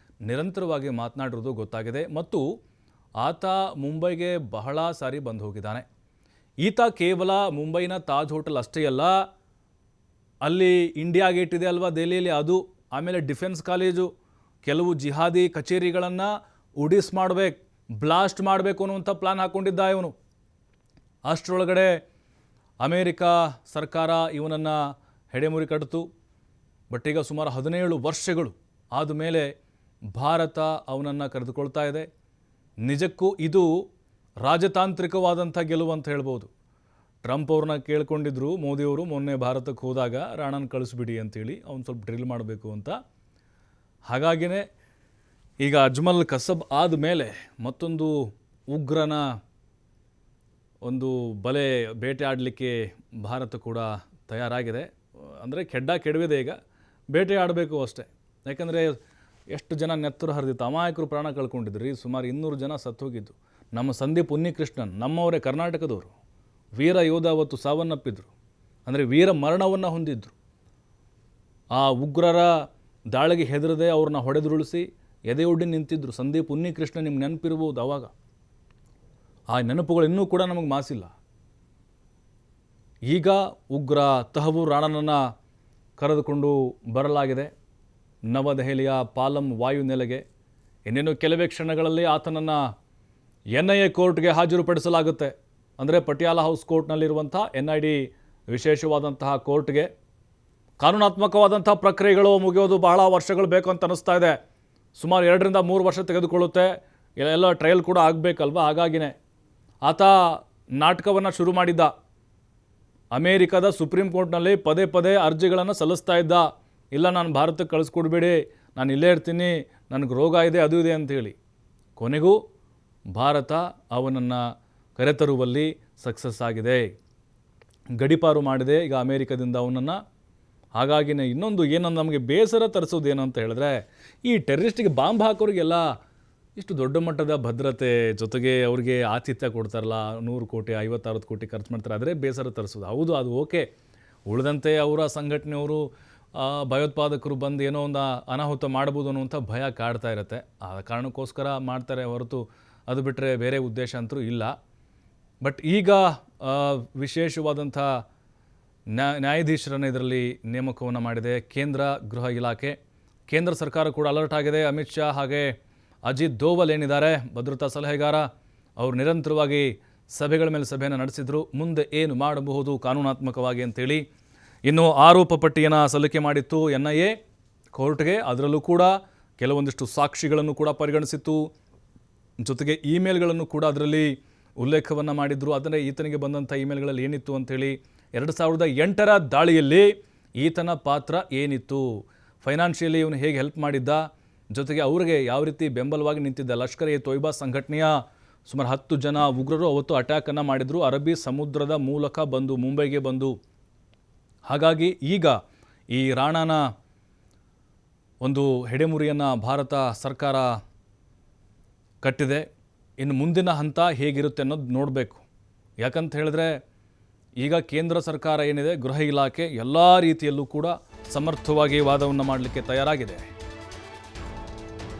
[SPEAKER 1] ನಿರಂತರವಾಗಿ ಮಾತನಾಡಿರೋದು ಗೊತ್ತಾಗಿದೆ. ಮತ್ತು ಆತ ಮುಂಬೈಗೆ ಬಹಳ ಸಾರಿ ಬಂದು ಹೋಗಿದ್ದಾನೆ. ಈತ ಕೇವಲ ಮುಂಬೈನ ತಾಜ್ ಹೋಟೆಲ್ ಅಷ್ಟೇ ಅಲ್ಲ, ಅಲ್ಲಿ ಇಂಡಿಯಾ ಗೇಟ್ ಇದೆ ಅಲ್ವಾ ದೆಹಲಿಯಲ್ಲಿ, ಅದು, ಆಮೇಲೆ ಡಿಫೆನ್ಸ್ ಕಾಲೇಜು, ಕೆಲವು ಜಿಹಾದಿ ಕಚೇರಿಗಳನ್ನು ಮಾಡಬೇಕು, ಬ್ಲಾಸ್ಟ್ ಮಾಡಬೇಕು ಅನ್ನುವಂಥ ಪ್ಲಾನ್ ಹಾಕ್ಕೊಂಡಿದ್ದ ಇವನು. ಅಷ್ಟರೊಳಗಡೆ ಅಮೇರಿಕಾ ಸರ್ಕಾರ ಇವನನ್ನು ಹೆಡೆಮುರಿ ಕಟ್ಟಿತು. ಬಟ್ ಈಗ ಸುಮಾರು 17 ವರ್ಷಗಳು ಆದಮೇಲೆ ಭಾರತ ಅವನನ್ನು ಕರೆದುಕೊಳ್ತಾ ಇದೆ. ನಿಜಕ್ಕೂ ಇದು ರಾಜತಾಂತ್ರಿಕವಾದಂಥ ಗೆಲುವು ಅಂತ ಹೇಳ್ಬೋದು. ಟ್ರಂಪ್ ಅವ್ರನ್ನ ಕೇಳ್ಕೊಂಡಿದ್ರು ಮೋದಿಯವರು ಮೊನ್ನೆ ಭಾರತಕ್ಕೆ ಹೋದಾಗ ರಾಣನ್ ಕಳಿಸ್ಬಿಡಿ ಅಂತೇಳಿ, ಅವ್ನು ಸ್ವಲ್ಪ ಡ್ರಿಲ್ ಮಾಡಬೇಕು ಅಂತ. ಹಾಗಾಗಿನೇ ಈಗ ಅಜ್ಮಲ್ ಕಸಬ್ ಆದಮೇಲೆ ಮತ್ತೊಂದು ಉಗ್ರನ ಒಂದು ಬಲೆ ಬೇಟೆ ಆಡಲಿಕ್ಕೆ ಭಾರತ ಕೂಡ ತಯಾರಾಗಿದೆ. ಅಂದರೆ ಕೆಡವಿದೆ, ಈಗ ಬೇಟೆ ಆಡಬೇಕು ಅಷ್ಟೇ. ಯಾಕಂದರೆ ಎಷ್ಟು ಜನ ನೆತ್ತರು ಹರಿದಿತ್ತು, ಅಮಾಯಕರು ಪ್ರಾಣ ಕಳ್ಕೊಂಡಿದ್ರಿ, ಸುಮಾರು 200 ಜನ ಸತ್ತೋಗಿದ್ದು. ನಮ್ಮ ಸಂದೀಪ್ ಉನ್ನಿಕೃಷ್ಣನ್ ನಮ್ಮವರೇ, ಕರ್ನಾಟಕದವರು, ವೀರ ಯೋಧ ಅವತ್ತು ಸಾವನ್ನಪ್ಪಿದ್ರು, ಅಂದರೆ ವೀರ ಮರಣವನ್ನು ಹೊಂದಿದ್ರು. ಆ ಉಗ್ರರ ದಾಳಿಗೆ ಹೆದರದೆ ಅವ್ರನ್ನ ಹೊಡೆದುರುಳಿಸಿ ಎದೆಯೊಡ್ಡಿ ನಿಂತಿದ್ರು ಸಂದೀಪ್ ಉನ್ನಿಕೃಷ್ಣ. ನಿಮ್ಗೆ ನೆನಪಿರ್ಬೋದು ಆವಾಗ. ಆ ನೆನಪುಗಳು ಇನ್ನೂ ಕೂಡ ನಮಗೆ ಮಾಸಿಲ್ಲ. ಈಗ ಉಗ್ರ ತಹಬೂರ್ ರಾಣನನ್ನು ಕರೆದುಕೊಂಡು ಬರಲಾಗಿದೆ ನವದೆಹಲಿಯ ಪಾಲಂ ವಾಯುನೆಲೆಗೆ. ಇನ್ನೇನು ಕೆಲವೇ ಕ್ಷಣಗಳಲ್ಲಿ ಆತನನ್ನು NIA ಕೋರ್ಟ್ಗೆ ಹಾಜರುಪಡಿಸಲಾಗುತ್ತೆ. ಅಂದರೆ ಪಟಿಯಾಲ ಹೌಸ್ ಕೋರ್ಟ್ನಲ್ಲಿರುವಂಥ NID ವಿಶೇಷವಾದಂತಹ ಕೋರ್ಟ್ಗೆ. ಕಾನೂನಾತ್ಮಕವಾದಂಥ ಪ್ರಕ್ರಿಯೆಗಳು ಮುಗಿಯೋದು ಬಹಳ ವರ್ಷಗಳು ಬೇಕು ಅಂತ ಅನ್ನಿಸ್ತಾ ಇದೆ. ಸುಮಾರು 2 ರಿಂದ 3 ವರ್ಷ ತೆಗೆದುಕೊಳ್ಳುತ್ತೆ. ಎಲ್ಲ ಟ್ರಯಲ್ ಕೂಡ ಆಗಬೇಕಲ್ವ. ಹಾಗಾಗಿನೇ ಆತ ನಾಟಕವನ್ನು ಶುರು ಮಾಡಿದ್ದ. ಅಮೇರಿಕದ ಸುಪ್ರೀಂ ಕೋರ್ಟ್ನಲ್ಲಿ ಪದೇ ಪದೇ ಅರ್ಜಿಗಳನ್ನು ಸಲ್ಲಿಸ್ತಾ ಇದ್ದ. ಇಲ್ಲ, ನಾನು ಭಾರತಕ್ಕೆ ಕಳಿಸ್ಕೊಡ್ಬೇಡಿ, ನಾನು ಇಲ್ಲೇ ಇರ್ತೀನಿ, ನನಗೆ ರೋಗ ಇದೆ, ಅದು ಇದೆ ಅಂಥೇಳಿ. ಕೊನೆಗೂ ಭಾರತ ಅವನನ್ನು ಕರೆತರುವಲ್ಲಿ ಸಕ್ಸಸ್ ಆಗಿದೆ, ಗಡೀಪಾರು ಮಾಡಿದೆ ಈಗ ಅಮೇರಿಕದಿಂದ ಅವನನ್ನು. ಹಾಗಾಗಿನೇ ಇನ್ನೊಂದು ಏನಂದು ನಮಗೆ ಬೇಸರ ತರಿಸೋದು ಏನು ಅಂತ ಹೇಳಿದ್ರೆ, ಈ ಟೆರರಿಸ್ಟಿಗೆ ಬಾಂಬ್ ಹಾಕೋರಿಗೆಲ್ಲ ಇಷ್ಟು ದೊಡ್ಡ ಮಟ್ಟದ ಭದ್ರತೆ ಜೊತೆಗೆ ಅವ್ರಿಗೆ ಆತಿಥ್ಯ ಕೊಡ್ತಾರಲ್ಲ, 100 ಕೋಟಿ 50-60 ಕೋಟಿ ಖರ್ಚು ಮಾಡ್ತಾರೆ, ಆದರೆ ಬೇಸರ ತರಿಸೋದು. ಹೌದು, ಅದು ಓಕೆ. ಉಳಿದಂತೆ ಅವರ ಸಂಘಟನೆಯವರು ಭಯೋತ್ಪಾದಕರು ಬಂದು ಏನೋ ಒಂದು ಅನಾಹುತ ಮಾಡ್ಬೋದು ಅನ್ನುವಂಥ ಭಯ ಕಾಡ್ತಾ ಇರುತ್ತೆ. ಆ ಕಾರಣಕ್ಕೋಸ್ಕರ ಮಾಡ್ತಾರೆ ಹೊರತು ಅದು ಬಿಟ್ಟರೆ ಬೇರೆ ಉದ್ದೇಶ ಅಂತೂ ಇಲ್ಲ. ಬಟ್ ಈಗ ವಿಶೇಷವಾದಂಥ ನ್ಯಾಯಾಧೀಶರನ್ನು ಇದರಲ್ಲಿ ನೇಮಕವನ್ನು ಮಾಡಿದೆ ಕೇಂದ್ರ ಗೃಹ ಇಲಾಖೆ. ಕೇಂದ್ರ ಸರ್ಕಾರ ಕೂಡ ಅಲರ್ಟ್ ಆಗಿದೆ. ಅಮಿತ್ ಶಾ ಹಾಗೆ ಅಜಿತ್ ದೋವಲ್ ಏನಿದ್ದಾರೆ ಭದ್ರತಾ ಸಲಹೆಗಾರ, ಅವರು ನಿರಂತರವಾಗಿ ಸಭೆಗಳ ಮೇಲೆ ಸಭೆಯನ್ನು ನಡೆಸಿದ್ರು. ಮುಂದೆ ಏನು ಮಾಡಬಹುದು ಕಾನೂನಾತ್ಮಕವಾಗಿ ಅಂತೇಳಿ ಇನ್ನು ಆರೋಪ ಪಟ್ಟಿಯನ್ನು ಸಲ್ಲಿಕೆ ಮಾಡಿತ್ತು NIA ಕೋರ್ಟ್ಗೆ. ಅದರಲ್ಲೂ ಕೂಡ ಕೆಲವೊಂದಿಷ್ಟು ಸಾಕ್ಷಿಗಳನ್ನು ಕೂಡ ಪರಿಗಣಿಸಿತ್ತು, ಜೊತೆಗೆ ಇಮೇಲ್ಗಳನ್ನು ಕೂಡ ಅದರಲ್ಲಿ ಉಲ್ಲೇಖವನ್ನು ಮಾಡಿದ್ರು. ಆದರೆ ಈತನಿಗೆ ಬಂದಂಥ ಇಮೇಲ್ಗಳಲ್ಲಿ ಏನಿತ್ತು ಅಂಥೇಳಿ 2008ರ ದಾಳಿಯಲ್ಲಿ ಈತನ ಪಾತ್ರ ಏನಿತ್ತು, ಫೈನಾನ್ಷಿಯಲಿ ಇವನು ಹೇಗೆ ಹೆಲ್ಪ್ ಮಾಡಿದ್ದ, ಜೊತೆಗೆ ಅವರಿಗೆ ಯಾವ ರೀತಿ ಬೆಂಬಲವಾಗಿ ನಿಂತಿದ್ದ. ಲಷ್ಕರ್ ಎ ತೊಯ್ಬಾ ಸಂಘಟನೆಯ ಸುಮಾರು 10 ಜನ ಉಗ್ರರು ಅವತ್ತು ಅಟ್ಯಾಕನ್ನು ಮಾಡಿದರು, ಅರಬ್ಬಿ ಸಮುದ್ರದ ಮೂಲಕ ಬಂದು ಮುಂಬೈಗೆ ಬಂದು. ಹಾಗಾಗಿ ಈಗ ಈ ರಾಣಾನ ಒಂದು ಹೆಡೆಮುರಿಯನ್ನು ಭಾರತ ಸರ್ಕಾರ ಕಟ್ಟಿದೆ. ಇನ್ನು ಮುಂದಿನ ಹಂತ ಹೇಗಿರುತ್ತೆ ಅನ್ನೋದು ನೋಡಬೇಕು. ಯಾಕಂತ ಹೇಳಿದ್ರೆ ಈಗ ಕೇಂದ್ರ ಸರ್ಕಾರ ಏನಿದೆ, ಗೃಹ ಇಲಾಖೆ ಎಲ್ಲ ರೀತಿಯಲ್ಲೂ ಕೂಡ ಸಮರ್ಥವಾಗಿ ವಾದವನ್ನು ಮಾಡಲಿಕ್ಕೆ ತಯಾರಾಗಿದೆ.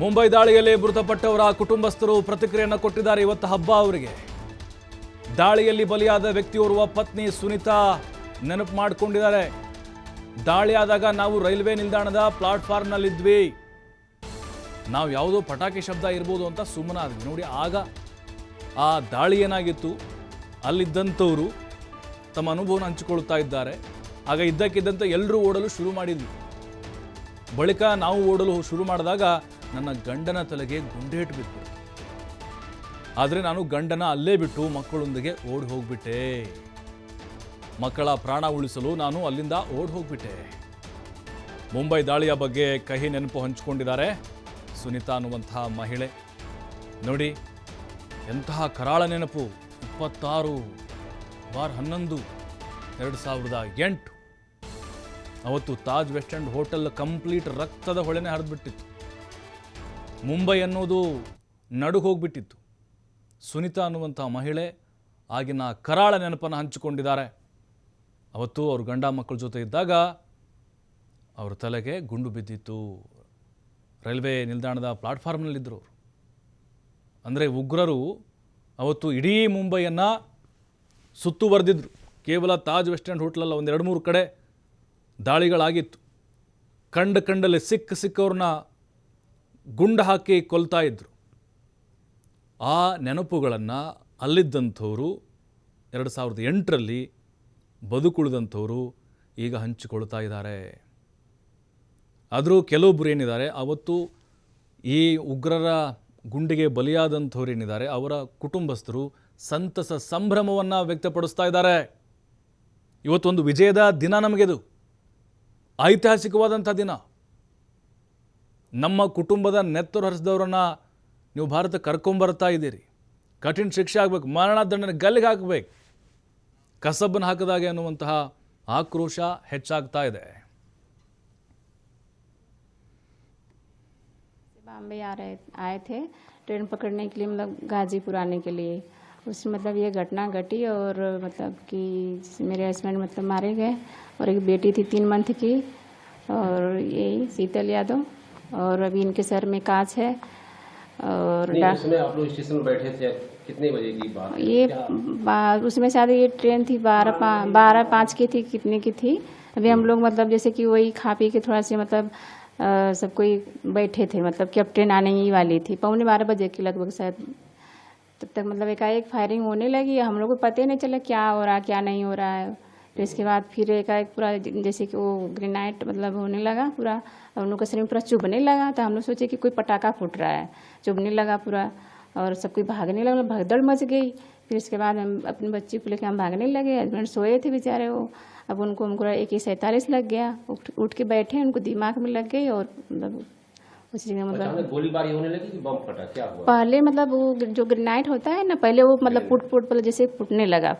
[SPEAKER 1] ಮುಂಬೈ ದಾಳಿಯಲ್ಲಿ ಮೃತಪಟ್ಟವರ ಕುಟುಂಬಸ್ಥರು ಪ್ರತಿಕ್ರಿಯೆಯನ್ನು ಕೊಟ್ಟಿದ್ದಾರೆ. ಇವತ್ತು ಹಬ್ಬ ಅವರಿಗೆ. ದಾಳಿಯಲ್ಲಿ ಬಲಿಯಾದ ವ್ಯಕ್ತಿಯೋರ್ವ ಪತ್ನಿ ಸುನಿತಾ ನೆನಪು ಮಾಡಿಕೊಂಡಿದ್ದಾರೆ. ದಾಳಿಯಾದಾಗ ನಾವು ರೈಲ್ವೆ ನಿಲ್ದಾಣದ ಪ್ಲಾಟ್ಫಾರ್ಮ್ನಲ್ಲಿದ್ವಿ, ನಾವು ಯಾವುದೋ ಪಟಾಕಿ ಶಬ್ದ ಇರ್ಬೋದು ಅಂತ ಸುಮ್ಮನಾದ್ವಿ. ನೋಡಿ ಆಗ ಆ ದಾಳಿ ಏನಾಗಿತ್ತು, ಅಲ್ಲಿದ್ದಂಥವರು ತಮ್ಮ ಅನುಭವನ ಹಂಚಿಕೊಳ್ತಾ ಇದ್ದಾರೆ. ಆಗ ಇದ್ದಕ್ಕಿದ್ದಂತೆ ಎಲ್ಲರೂ ಓಡಲು ಶುರು ಮಾಡಿದ್ವಿ. ಬಳಿಕ ನಾವು ಓಡಲು ಶುರು ಮಾಡಿದಾಗ ನನ್ನ ಗಂಡನ ತಲೆಗೆ ಗುಂಡೇಟು ಬಿತ್ತು. ಆದರೆ ನಾನು ಗಂಡನ ಅಲ್ಲೇ ಬಿಟ್ಟು ಮಕ್ಕಳೊಂದಿಗೆ ಓಡಿ ಹೋಗ್ಬಿಟ್ಟೆ. ಮಕ್ಕಳ ಪ್ರಾಣ ಉಳಿಸಲು ನಾನು ಅಲ್ಲಿಂದ ಓಡಿ ಹೋಗ್ಬಿಟ್ಟೆ. ಮುಂಬೈ ದಾಳಿಯ ಬಗ್ಗೆ ಕಹಿ ನೆನಪು ಹಂಚಿಕೊಂಡಿದ್ದಾರೆ ಸುನಿತಾ ಅನ್ನುವಂತಹ ಮಹಿಳೆ. ನೋಡಿ ಎಂತಹ ಕರಾಳ ನೆನಪು. 26/11/2008 ಅವತ್ತು Taj West End hotel complete ರಕ್ತದ ಹೊಳೆನೇ ಹರಿದ್ಬಿಟ್ಟಿತ್ತು. ಮುಂಬೈ ಅನ್ನೋದು ನಡುಗೆ ಹೋಗ್ಬಿಟ್ಟಿತ್ತು. ಸುನಿತಾ ಅನ್ನುವಂಥ ಮಹಿಳೆ ಆಗಿನ ಕರಾಳ ನೆನಪನ್ನು ಹಂಚಿಕೊಂಡಿದ್ದಾರೆ. ಅವತ್ತು ಅವ್ರ ಗಂಡ ಮಕ್ಕಳ ಜೊತೆ ಇದ್ದಾಗ ಅವ್ರ ತಲೆಗೆ ಗುಂಡು ಬಿದ್ದಿತ್ತು. ರೈಲ್ವೆ ನಿಲ್ದಾಣದ ಪ್ಲಾಟ್ಫಾರ್ಮ್ನಲ್ಲಿದ್ದರು ಅವರು. ಅಂದರೆ ಉಗ್ರರು ಅವತ್ತು ಇಡೀ ಮುಂಬೈಯನ್ನು ಸುತ್ತುವರೆದಿದ್ರು. ಕೇವಲ ತಾಜ್ ವೆಸ್ಟ್ ಎಂಡ್ ಹೋಟ್ಲಲ್ಲ, ಒಂದು 2-3 ಕಡೆ ದಾಳಿಗಳಾಗಿತ್ತು. ಕಂಡಲ್ಲಿ ಸಿಕ್ಕವ್ರನ್ನ ಗುಂಡು ಹಾಕಿ ಕೊಲ್ತಾ ಇದ್ರು. ಆ ನೆನಪುಗಳನ್ನು ಅಲ್ಲಿದ್ದಂಥವರು 2008ರಲ್ಲಿ ಬದುಕುಳಿದಂಥವರು ಈಗ ಹಂಚಿಕೊಳ್ತಾ ಇದ್ದಾರೆ. ಆದರೂ ಕೆಲವೊಬ್ಬರು ಏನಿದ್ದಾರೆ, ಅವತ್ತು ಈ ಉಗ್ರರ ಗುಂಡಿಗೆ ಬಲಿಯಾದಂಥವ್ರು ಏನಿದ್ದಾರೆ, ಅವರ ಕುಟುಂಬಸ್ಥರು ಸಂತಸ ಸಂಭ್ರಮವನ್ನು ವ್ಯಕ್ತಪಡಿಸ್ತಾ ಇದ್ದಾರೆ. ಇವತ್ತೊಂದು ವಿಜಯದ ದಿನ, ನಮಗೆದು ಐತಿಹಾಸಿಕವಾದಂಥ ದಿನ. ನಮ್ಮ ಕುಟುಂಬದ ನೆತ್ತರು ಹರಿಸಿದವರನ್ನು ನೀವು ಭಾರತ ಕರ್ಕೊಂಬರ್ತಾ ಇದ್ದೀರಿ. ಕಠಿಣ ಶಿಕ್ಷೆ ಆಗಬೇಕು, ಮರಣದಂಡನೆ ಗಲ್ಲಿಗೆ ಹಾಕಬೇಕು, ಕಸಬನ್ನು ಹಾಕಿದಾಗೆ ಅನ್ನುವಂತಹ ಆಕ್ರೋಶ ಹೆಚ್ಚಾಗ್ತಾ ಇದೆ.
[SPEAKER 3] बॉम्बे आए थे ट्रेन पकड़ने के लिए, मतलब गाजीपुर आने के लिए। उसमें मतलब ये घटना घटी और मतलब कि मेरे हस्बैंड मतलब मारे गए और एक बेटी थी 3 मंथ की, और यही शीतल यादव, और अभी इनके सर में कांच है। और
[SPEAKER 4] उसमें आप लोग स्टेशन में बैठे थे, कितने बजे की बात है?
[SPEAKER 3] ये उसमें शायद ये ट्रेन थी 12:05 की थी, कितने की थी। अभी हम लोग मतलब जैसे कि वही खा पी के थोड़ा सा मतलब सब कोई बैठे थे, मतलब कि अब ट्रेन आने ही वाली थी, 11:15 बजे की लगभग शायद। तब तक मतलब एकाएक फायरिंग होने लगी, हम लोग को पता ही नहीं चला क्या हो रहा है क्या नहीं हो रहा है। तो इसके बाद फिर एकाएक पूरा जैसे कि वो ग्रेनाइट मतलब होने लगा पूरा, और उन लोग का शरीर में पूरा चुभने लगा। तो हम लोग सोचे कि कोई पटाखा फूट रहा है, चुभने लगा पूरा, और सब कोई भागने लगा, भगदड़ मच गई। फिर इसके बाद हम अपने बच्चे को लेकर हम भागने लगे। हस्बैंड सोए थे बेचारे वो, अब उनको हमको AK-47 लग गया, उठ के बैठे, उनको दिमाग में लग गई और मतलब उसी जगह मतलब
[SPEAKER 4] गोलीबारी होने लगी कि बम फटा, क्या हुआ?
[SPEAKER 3] पहले मतलब वो जो ग्रेनाइट होता है ना, पहले वो मतलब पुट पहले जैसे फूटने लगा,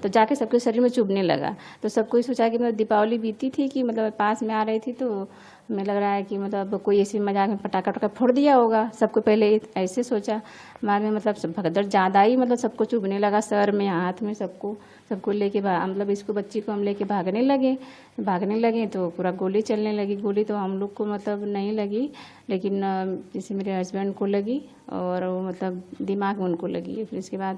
[SPEAKER 3] तो जाके सबके शरीर में चुभने लगा। तो सब कोई सोचा कि मतलब दीपावली बीती थी कि मतलब पास में आ रही थी, तो हमें लग रहा है कि मतलब कोई ऐसे मजाक में पटाखा वटाखा फोड़ दिया होगा, सबको पहले ऐसे सोचा। बाद में मतलब भगदड़ ज़्यादा ही मतलब सबको चुभने लगा, सर में हाथ में सबको लेके मतलब इसको बच्ची को हम लेके भागने लगे तो पूरा गोली चलने लगी। गोली तो हम लोग को मतलब नहीं लगी, लेकिन जैसे मेरे हस्बैंड को लगी और वो मतलब दिमाग में उनको लगी। फिर इसके बाद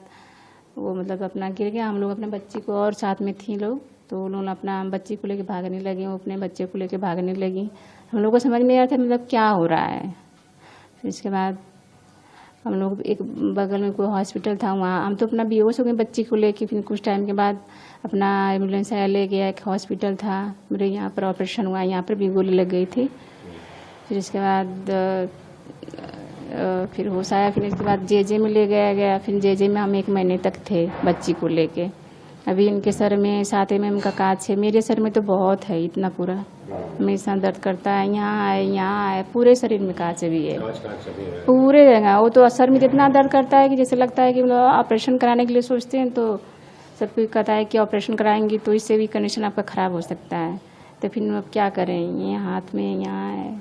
[SPEAKER 3] वो मतलब अपना गिर गया। हम लोग अपने बच्ची को, और साथ में थी लोग, तो उन लोग अपना बच्ची को लेके भागने लगे, वो अपने बच्चे को लेके भागने लगी। हम लोग को समझ में आ रहा था मतलब क्या हो रहा है। फिर इसके बाद हम लोग एक बगल में कोई हॉस्पिटल था, वहाँ हम तो अपना बेहोश हो गए बच्ची को लेके। फिर कुछ टाइम के बाद अपना एम्बुलेंस आया, ले गया। एक हॉस्पिटल था मेरे यहाँ पर, ऑपरेशन हुआ, यहाँ पर भी गोली लग गई थी। फिर इसके बाद फिर होश आया। फिर इसके बाद जेजे में ले गया। फिर जेजे में हम 1 महीने तक थे बच्ची को लेके। अभी इनके सर में 7 mm का कांच है, मेरे सर में तो बहुत है, इतना पूरा हमेशा दर्द करता है। यहाँ है पूरे शरीर में कांच भी है, पूरे जगह। वो तो सर में इतना दर्द करता है कि जैसे लगता है कि मतलब ऑपरेशन कराने के लिए सोचते हैं तो सब कोई कहता है कि ऑपरेशन कराएंगे तो इससे भी कंडीशन आपका ख़राब हो सकता है। तो फिर अब क्या करें, ये हाथ में यहाँ है।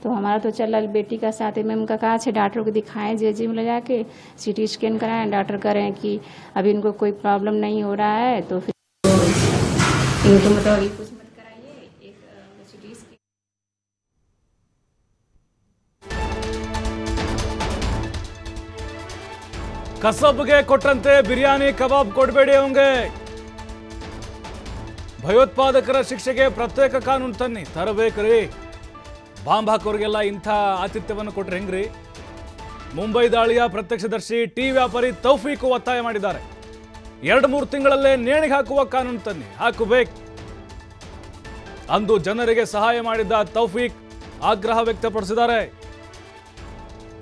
[SPEAKER 3] तो हमारा तो चल बेटी का 7 mm का कांच है, डॉक्टर को दिखाएं जेजे में ले जाके, CT स्कैन कराएं। डॉक्टर कह रहे हैं कि अभी इनको कोई प्रॉब्लम नहीं हो रहा है, तो फिर इनको मतलब अभी कुछ मत कराइए, एक CT स्कैन।
[SPEAKER 1] ಕಸಬ್ಗೆ ಕೊಟ್ಟಂತೆ ಬಿರಿಯಾನಿ ಕಬಾಬ್ ಕೊಡಬೇಡಿ ಅವಂಗೆ. ಭಯೋತ್ಪಾದಕರ ಶಿಕ್ಷೆಗೆ ಪ್ರತ್ಯೇಕ ಕಾನೂನು ತರಬೇಕ್ರಿ. ಬಾಂಬ್ ಹಾಕೋರಿಗೆಲ್ಲ ಇಂಥ ಆತಿಥ್ಯವನ್ನು ಕೊಟ್ರೆ ಹೆಂಗ್ರಿ? ಮುಂಬೈ ದಾಳಿಯ ಪ್ರತ್ಯಕ್ಷದರ್ಶಿ ಟೀ ವ್ಯಾಪಾರಿ ತೌಫೀಕ್ ಒತ್ತಾಯ ಮಾಡಿದ್ದಾರೆ. 2-3 ತಿಂಗಳಲ್ಲೇ ನೇಣಿಗೆ ಹಾಕುವ ಕಾನೂನು ತನ್ನಿ, ಹಾಕಬೇಕು. ಅಂದು ಜನರಿಗೆ ಸಹಾಯ ಮಾಡಿದ್ದ ತೌಫೀಕ್ ಆಗ್ರಹ ವ್ಯಕ್ತಪಡಿಸಿದ್ದಾರೆ.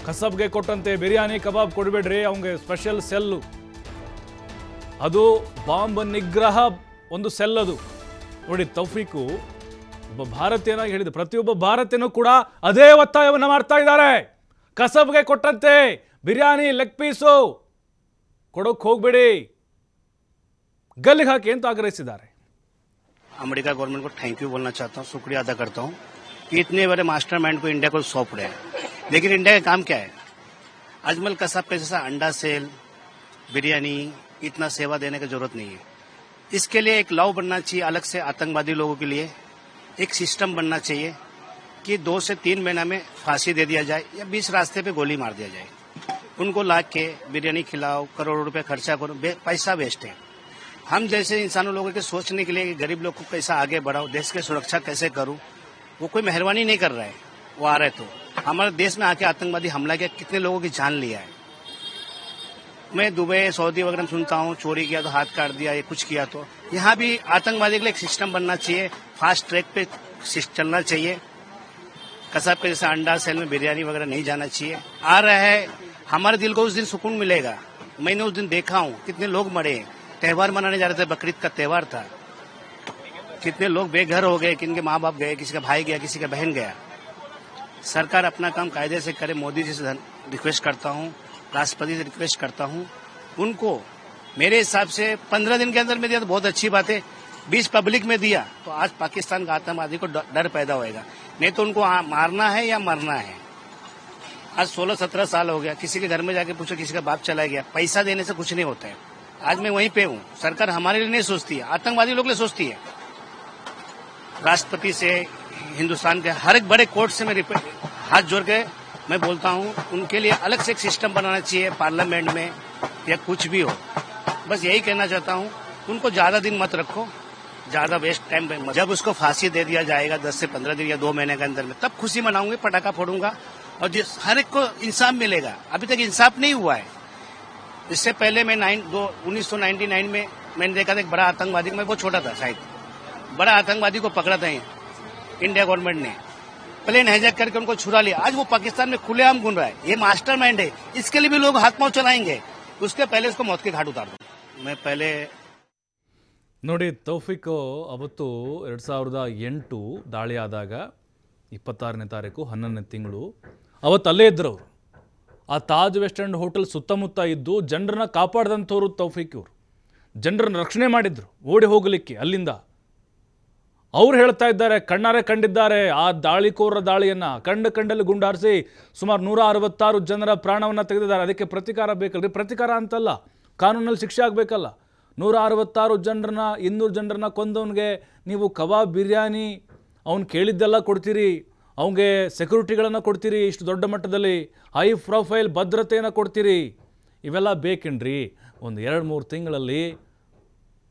[SPEAKER 1] ಕಸಬ್ಗೆ ಕೊಟ್ಟಂತೆ ಬಿರಿಯಾನಿ ಕಬಾಬ್ ಕೊಡಬೇಡ್ರಿ, ಅವಂಗೆ ಸ್ಪೆಷಲ್ ಸೆಲ್ಲು, ಅದು ಬಾಂಬ್ ನಿಗ್ರಹ ಒಂದು ಸೆಲ್. ಅದು ನೋಡಿ, ತೌಫೀಕು ಒಬ್ಬ ಭಾರತೀಯನಾಗಿ ಹೇಳಿದ, ಪ್ರತಿಯೊಬ್ಬ ಭಾರತೀಯನೂ ಕೂಡ ಅದೇ ಒತ್ತಾಯವನ್ನು ಮಾಡ್ತಾ ಇದ್ದಾರೆ. ಕಸಬ್ಗೆ ಕೊಟ್ಟಂತೆ ಬಿರಿಯಾನಿ ಲೆಗ್ ಪೀಸು ಕೊಡೋಕೆ ಹೋಗ್ಬೇಡಿ, ಗಲ್ಲಿಗೆ ಹಾಕಿ ಅಂತ ಆಗ್ರಹಿಸಿದ್ದಾರೆ.
[SPEAKER 5] अमेरिका गवर्नमेंट को थैंक यू बोलना चाहता हूँ, शुक्रिया अदा करता हूँ कि इतने बड़े मास्टरमाइंड को इंडिया को सौंप रहे हैं। लेकिन इंडिया का काम क्या है? अजमल कसाब के जैसा अंडा सेल, बिरयानी, इतना सेवा देने की जरूरत नहीं है। इसके लिए एक लॉ बनना चाहिए अलग से आतंकवादी लोगों के लिए। एक सिस्टम बनना चाहिए कि 2 से 3 महीना में फांसी दे दिया जाए या 20 रास्ते पे गोली मार दिया जाए। उनको ला के बिरयानी खिलाओ, करोड़ों रुपए खर्चा करो, पैसा वेस्ट है। हम जैसे इंसानों लोगों के सोचने के लिए कि गरीब लोग को कैसा आगे बढ़ाओ, देश की सुरक्षा कैसे करूं, वो कोई मेहरबानी नहीं कर रहा है। वो आ रहे तो हमारे देश में आके आतंकवादी हमला किया, कितने लोगों की जान लिया है। मैं दुबई, सऊदी वगैरह में सुनता हूँ चोरी किया तो हाथ काट दिया, ये कुछ किया तो। यहाँ भी आतंकवादी के लिए एक सिस्टम बनना चाहिए, फास्ट ट्रैक पे चलना चाहिए। कसाब के जैसे अंडा सेल में बिरयानी वगैरह नहीं जाना चाहिए। आ रहा है, हमारे दिल को उस दिन सुकून मिलेगा। मैंने उस दिन देखा हूँ कितने लोग मरे, त्योहार मनाने जा रहे थे, बकरीद का त्योहार था, कितने लोग बेघर हो गए, किनके माँ बाप गए, किसी का भाई गया, किसी का बहन गया। सरकार अपना काम कायदे से करे। मोदी जी से रिक्वेस्ट करता हूँ, राष्ट्रपति से रिक्वेस्ट करता हूँ, उनको मेरे हिसाब से 15 दिन के अंदर में दिया तो बहुत अच्छी बात है। 20 पब्लिक में दिया तो आज पाकिस्तान का आतंकवादी को डर पैदा होएगा। नहीं तो उनको मारना है या मरना है। आज 16-17 साल हो गया, किसी के घर में जाके पूछो, किसी का बाप चला गया, पैसा देने से कुछ नहीं होता है। आज मैं वहीं पे हूँ। सरकार हमारे लिए नहीं सोचती है, आतंकवादी लोग लिए सोचती है। राष्ट्रपति से, हिंदुस्तान के हर एक बड़े कोर्ट से मैं हाथ जोड़ के मैं बोलता हूँ, उनके लिए अलग से एक सिस्टम बनाना चाहिए, पार्लियामेंट में या कुछ भी हो। बस यही कहना चाहता हूँ, उनको ज्यादा दिन मत रखो, ज्यादा वेस्ट टाइम। जब उसको फांसी दे दिया जाएगा 10 से 15 दिन या 2 महीने के अंदर में, तब खुशी मनाऊंगी, पटाखा फोड़ूंगा और जिस हर एक को इंसाफ मिलेगा। अभी तक इंसाफ नहीं हुआ है। इससे पहले मैं 1999 में मैंने देखा था एक बड़ा आतंकवादी, मैं बहुत छोटा था शायद, बड़ा आतंकवादी को पकड़ा था इंडिया गवर्नमेंट ने, प्लेन हाईजैक करके उनको छुड़ा लिया। आज वो पाकिस्तान में खुलेआम घूम रहा है। ये मास्टरमाइंड है, इसके लिए भी लोग हाथ पांव चलाएंगे। उसके पहले उसको मौत के घाट उतार दो। मैं पहले
[SPEAKER 1] ನೋಡಿ, ತೌಫಿಕ್ ಅವತ್ತು 2008 ದಾಳಿ ಆದಾಗ 26ನೇ ತಾರೀಕು 11ನೇ ತಿಂಗಳು ಅವತ್ತು ಅಲ್ಲೇ ಇದ್ದರು ಅವರು. ಆ ತಾಜ್ ವೆಸ್ಟ್ ಎಂಡ್ ಹೋಟೆಲ್ ಸುತ್ತಮುತ್ತ ಇದ್ದು ಜನರನ್ನ ಕಾಪಾಡಿದಂಥವ್ರು ತೌಫಿಕ್ ಇವರು. ಜನರನ್ನ ರಕ್ಷಣೆ ಮಾಡಿದ್ರು ಓಡಿ ಹೋಗಲಿಕ್ಕೆ ಅಲ್ಲಿಂದ. ಅವ್ರು ಹೇಳ್ತಾ ಇದ್ದಾರೆ, ಕಣ್ಣಾರೆ ಕಂಡಿದ್ದಾರೆ ಆ ದಾಳಿಕೋರರ ದಾಳಿಯನ್ನು. ಕಂಡಲ್ಲಿ ಗುಂಡಾರಿಸಿ ಸುಮಾರು 166 ಜನರ ಪ್ರಾಣವನ್ನು ತೆಗೆದಿದ್ದಾರೆ. ಅದಕ್ಕೆ ಪ್ರತಿಕಾರ ಬೇಕಲ್ರಿ? ಪ್ರತಿಕಾರ ಅಂತಲ್ಲ, ಕಾನೂನಲ್ಲಿ ಶಿಕ್ಷೆ ಆಗಬೇಕಲ್ಲ. 166 ಜನರನ್ನ, 200 ಜನರನ್ನ ಕೊಂದವನಿಗೆ ನೀವು ಕಬಾಬ್, ಬಿರಿಯಾನಿ, ಅವ್ನು ಕೇಳಿದ್ದೆಲ್ಲ ಕೊಡ್ತೀರಿ, ಅವನಿಗೆ ಸೆಕ್ಯೂರಿಟಿಗಳನ್ನು ಕೊಡ್ತೀರಿ, ಇಷ್ಟು ದೊಡ್ಡ ಮಟ್ಟದಲ್ಲಿ ಹೈ ಪ್ರೊಫೈಲ್ ಭದ್ರತೆಯನ್ನು ಕೊಡ್ತೀರಿ. ಇವೆಲ್ಲ ಬೇಕೇನ್ರಿ? ಒಂದು 2-3 ತಿಂಗಳಲ್ಲಿ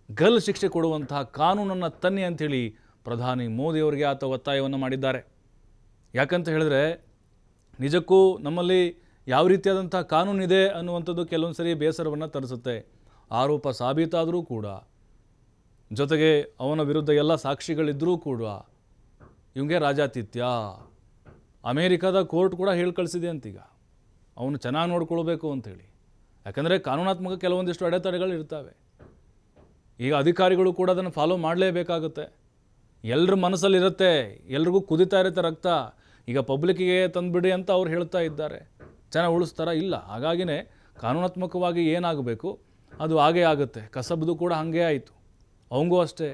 [SPEAKER 1] ಗಲ್ಲು ಶಿಕ್ಷೆ ಕೊಡುವಂತಹ ಕಾನೂನನ್ನು ತನ್ನಿ ಅಂಥೇಳಿ ಪ್ರಧಾನಿ ಮೋದಿಯವರಿಗೆ ಆತ ಒತ್ತಾಯವನ್ನು ಮಾಡಿದ್ದಾರೆ. ಯಾಕಂತ ಹೇಳಿದ್ರೆ ನಿಜಕ್ಕೂ ನಮ್ಮಲ್ಲಿ ಯಾವ ರೀತಿಯಾದಂಥ ಕಾನೂನಿದೆ ಅನ್ನುವಂಥದ್ದು ಕೆಲವೊಂದು ಸರಿ ಬೇಸರವನ್ನು ತರಿಸುತ್ತೆ. ಆರೋಪ ಸಾಬೀತಾದರೂ ಕೂಡ, ಜೊತೆಗೆ ಅವನ ವಿರುದ್ಧ ಎಲ್ಲ ಸಾಕ್ಷಿಗಳಿದ್ದರೂ ಕೂಡ ಇವಂಗೆ ರಾಜಾತಿಥ್ಯ. ಅಮೇರಿಕಾದ ಕೋರ್ಟ್ ಕೂಡ ಹೇಳಿ ಕಳಿಸಿದೆ ಅಂತೀಗ, ಅವನು ಚೆನ್ನಾಗಿ ನೋಡ್ಕೊಳ್ಬೇಕು ಅಂಥೇಳಿ. ಯಾಕಂದರೆ ಕಾನೂನಾತ್ಮಕ ಕೆಲವೊಂದಿಷ್ಟು ಅಡೆತಡೆಗಳು ಇರ್ತವೆ. ಈಗ ಅಧಿಕಾರಿಗಳು ಕೂಡ ಅದನ್ನು ಫಾಲೋ ಮಾಡಲೇಬೇಕಾಗುತ್ತೆ. ಎಲ್ಲರ ಮನಸ್ಸಲ್ಲಿರುತ್ತೆ, ಎಲ್ರಿಗೂ ಕುದಿತಾ ಇರುತ್ತೆ ರಕ್ತ. ಈಗ ಪಬ್ಲಿಕ್ಕಿಗೆ ತಂದುಬಿಡಿ ಅಂತ ಅವ್ರು ಹೇಳ್ತಾ ಇದ್ದಾರೆ, ಜನ ಉಳಿಸ್ತಾರ? ಇಲ್ಲ. ಹಾಗಾಗಿನೇ ಕಾನೂನಾತ್ಮಕವಾಗಿ ಏನಾಗಬೇಕು ಅದು ಹಾಗೇ ಆಗುತ್ತೆ. ಕಸಬ್ದು ಕೂಡ ಹಾಗೇ ಆಯಿತು, ಅವಂಗೂ ಅಷ್ಟೇ.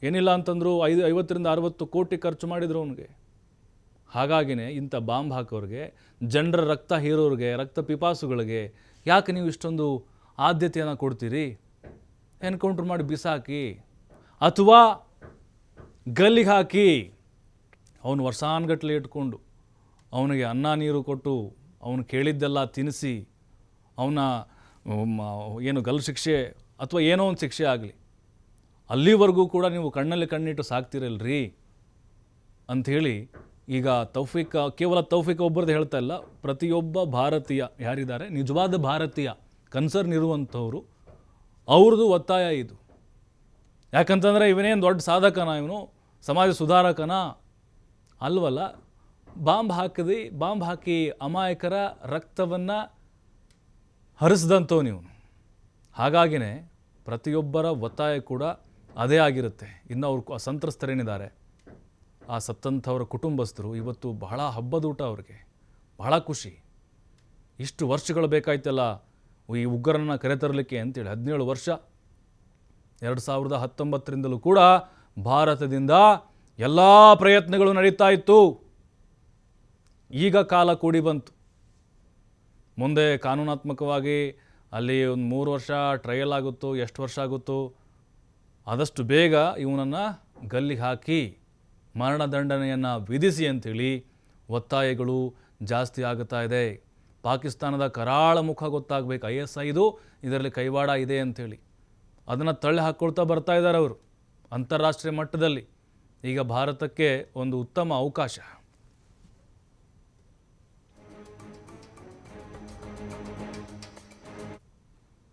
[SPEAKER 1] ಏನಿಲ್ಲ ಅಂತಂದ್ರು 50ರಿಂದ 60 ಕೋಟಿ ಖರ್ಚು ಮಾಡಿದ್ರು ಅವನಿಗೆ. ಹಾಗಾಗಿನೇ ಇಂಥ ಬಾಂಬ್ ಹಾಕೋರಿಗೆ, ಜನರ ರಕ್ತ ಹೀರೋರಿಗೆ, ರಕ್ತ ಪಿಪಾಸುಗಳಿಗೆ ಯಾಕೆ ನೀವು ಇಷ್ಟೊಂದು ಆದ್ಯತೆಯನ್ನು ಕೊಡ್ತೀರಿ? ಎನ್ಕೌಂಟ್ರ್ ಮಾಡಿ ಬಿಸಾಕಿ ಅಥವಾ ಗಲ್ಲಿಗೆ ಹಾಕಿ ಅವನು ವರ್ಷಾನುಗಟ್ಟಲೆ ಇಟ್ಕೊಂಡು ಅವನಿಗೆ ಅನ್ನ ನೀರು ಕೊಟ್ಟು ಅವನು ಕೇಳಿದ್ದೆಲ್ಲ ತಿನ್ನಿಸಿ ಅವನ ಏನು ಗಲ್ಲು ಶಿಕ್ಷೆ ಅಥವಾ ಏನೋ ಒಂದು ಶಿಕ್ಷೆ ಆಗಲಿ, ಅಲ್ಲಿವರೆಗೂ ಕೂಡ ನೀವು ಕಣ್ಣಲ್ಲಿ ಕಣ್ಣಿಟ್ಟು ಸಾಕ್ತಿರಲ್ರಿ ಅಂಥೇಳಿ ಈಗ ತೌಫೀಕ್, ಕೇವಲ ತೌಫೀಕ್ ಒಬ್ಬರದ್ದು ಹೇಳ್ತಾ ಇಲ್ಲ, ಪ್ರತಿಯೊಬ್ಬ ಭಾರತೀಯ ಯಾರಿದ್ದಾರೆ ನಿಜವಾದ ಭಾರತೀಯ ಕನ್ಸರ್ನ್ ಇರುವಂಥವ್ರು ಅವ್ರದ್ದು ಒತ್ತಾಯ ಇದು. ಯಾಕಂತಂದರೆ ಇವನೇನು ದೊಡ್ಡ ಸಾಧಕನ, ಇವನು ಸಮಾಜ ಸುಧಾರಕನ ಅಲ್ವಲ್ಲ. ಬಾಂಬ್ ಹಾಕಿ ಅಮಾಯಕರ ರಕ್ತವನ್ನು ಹರಿಸಿದಂಥವು ನೀವು. ಹಾಗಾಗಿನೇ ಪ್ರತಿಯೊಬ್ಬರ ಒತ್ತಾಯ ಕೂಡ ಅದೇ ಆಗಿರುತ್ತೆ. ಇನ್ನು ಅವ್ರು ಸಂತ್ರಸ್ತರೇನಿದ್ದಾರೆ, ಆ ಸತ್ತಂಥವರ ಕುಟುಂಬಸ್ಥರು ಇವತ್ತು ಬಹಳ ಹಬ್ಬದೂಟ, ಅವ್ರಿಗೆ ಬಹಳ ಖುಷಿ. ಇಷ್ಟು ವರ್ಷಗಳು ಬೇಕಾಯ್ತಲ್ಲ ಈ ಉಗ್ರರನ್ನು ಕರೆತರಲಿಕ್ಕೆ ಅಂತೇಳಿ. 17 ವರ್ಷ, 2019ರಿಂದಲೂ ಕೂಡ ಭಾರತದಿಂದ ಎಲ್ಲ ಪ್ರಯತ್ನಗಳು ನಡೀತಾ ಇತ್ತು. ಈಗ ಕಾಲ ಕೂಡಿ ಬಂತು. ಮುಂದೆ ಕಾನೂನಾತ್ಮಕವಾಗಿ ಅಲ್ಲಿ ಒಂದು 3 ವರ್ಷ ಟ್ರಯಲ್ ಆಗುತ್ತೋ, ಎಷ್ಟು ವರ್ಷ ಆಗುತ್ತೋ, ಆದಷ್ಟು ಬೇಗ ಇವನನ್ನು ಗಲ್ಲಿಗೆ ಹಾಕಿ ಮರಣದಂಡನೆಯನ್ನು ವಿಧಿಸಿ ಅಂಥೇಳಿ ಒತ್ತಾಯಗಳು ಜಾಸ್ತಿ ಆಗುತ್ತಾ ಇದೆ. ಪಾಕಿಸ್ತಾನದ ಕರಾಳ ಮುಖ ಗೊತ್ತಾಗಬೇಕು, ISIದು ಇದರಲ್ಲಿ ಕೈವಾಡ ಇದೆ ಅಂಥೇಳಿ ಅದನ್ನು ತಳ್ಳಿ ಹಾಕ್ಕೊಳ್ತಾ ಬರ್ತಾ ಇದ್ದಾರೆ ಅವರು ಅಂತಾರಾಷ್ಟ್ರೀಯ ಮಟ್ಟದಲ್ಲಿ. ಈಗ ಭಾರತಕ್ಕೆ ಒಂದು ಉತ್ತಮ ಅವಕಾಶ.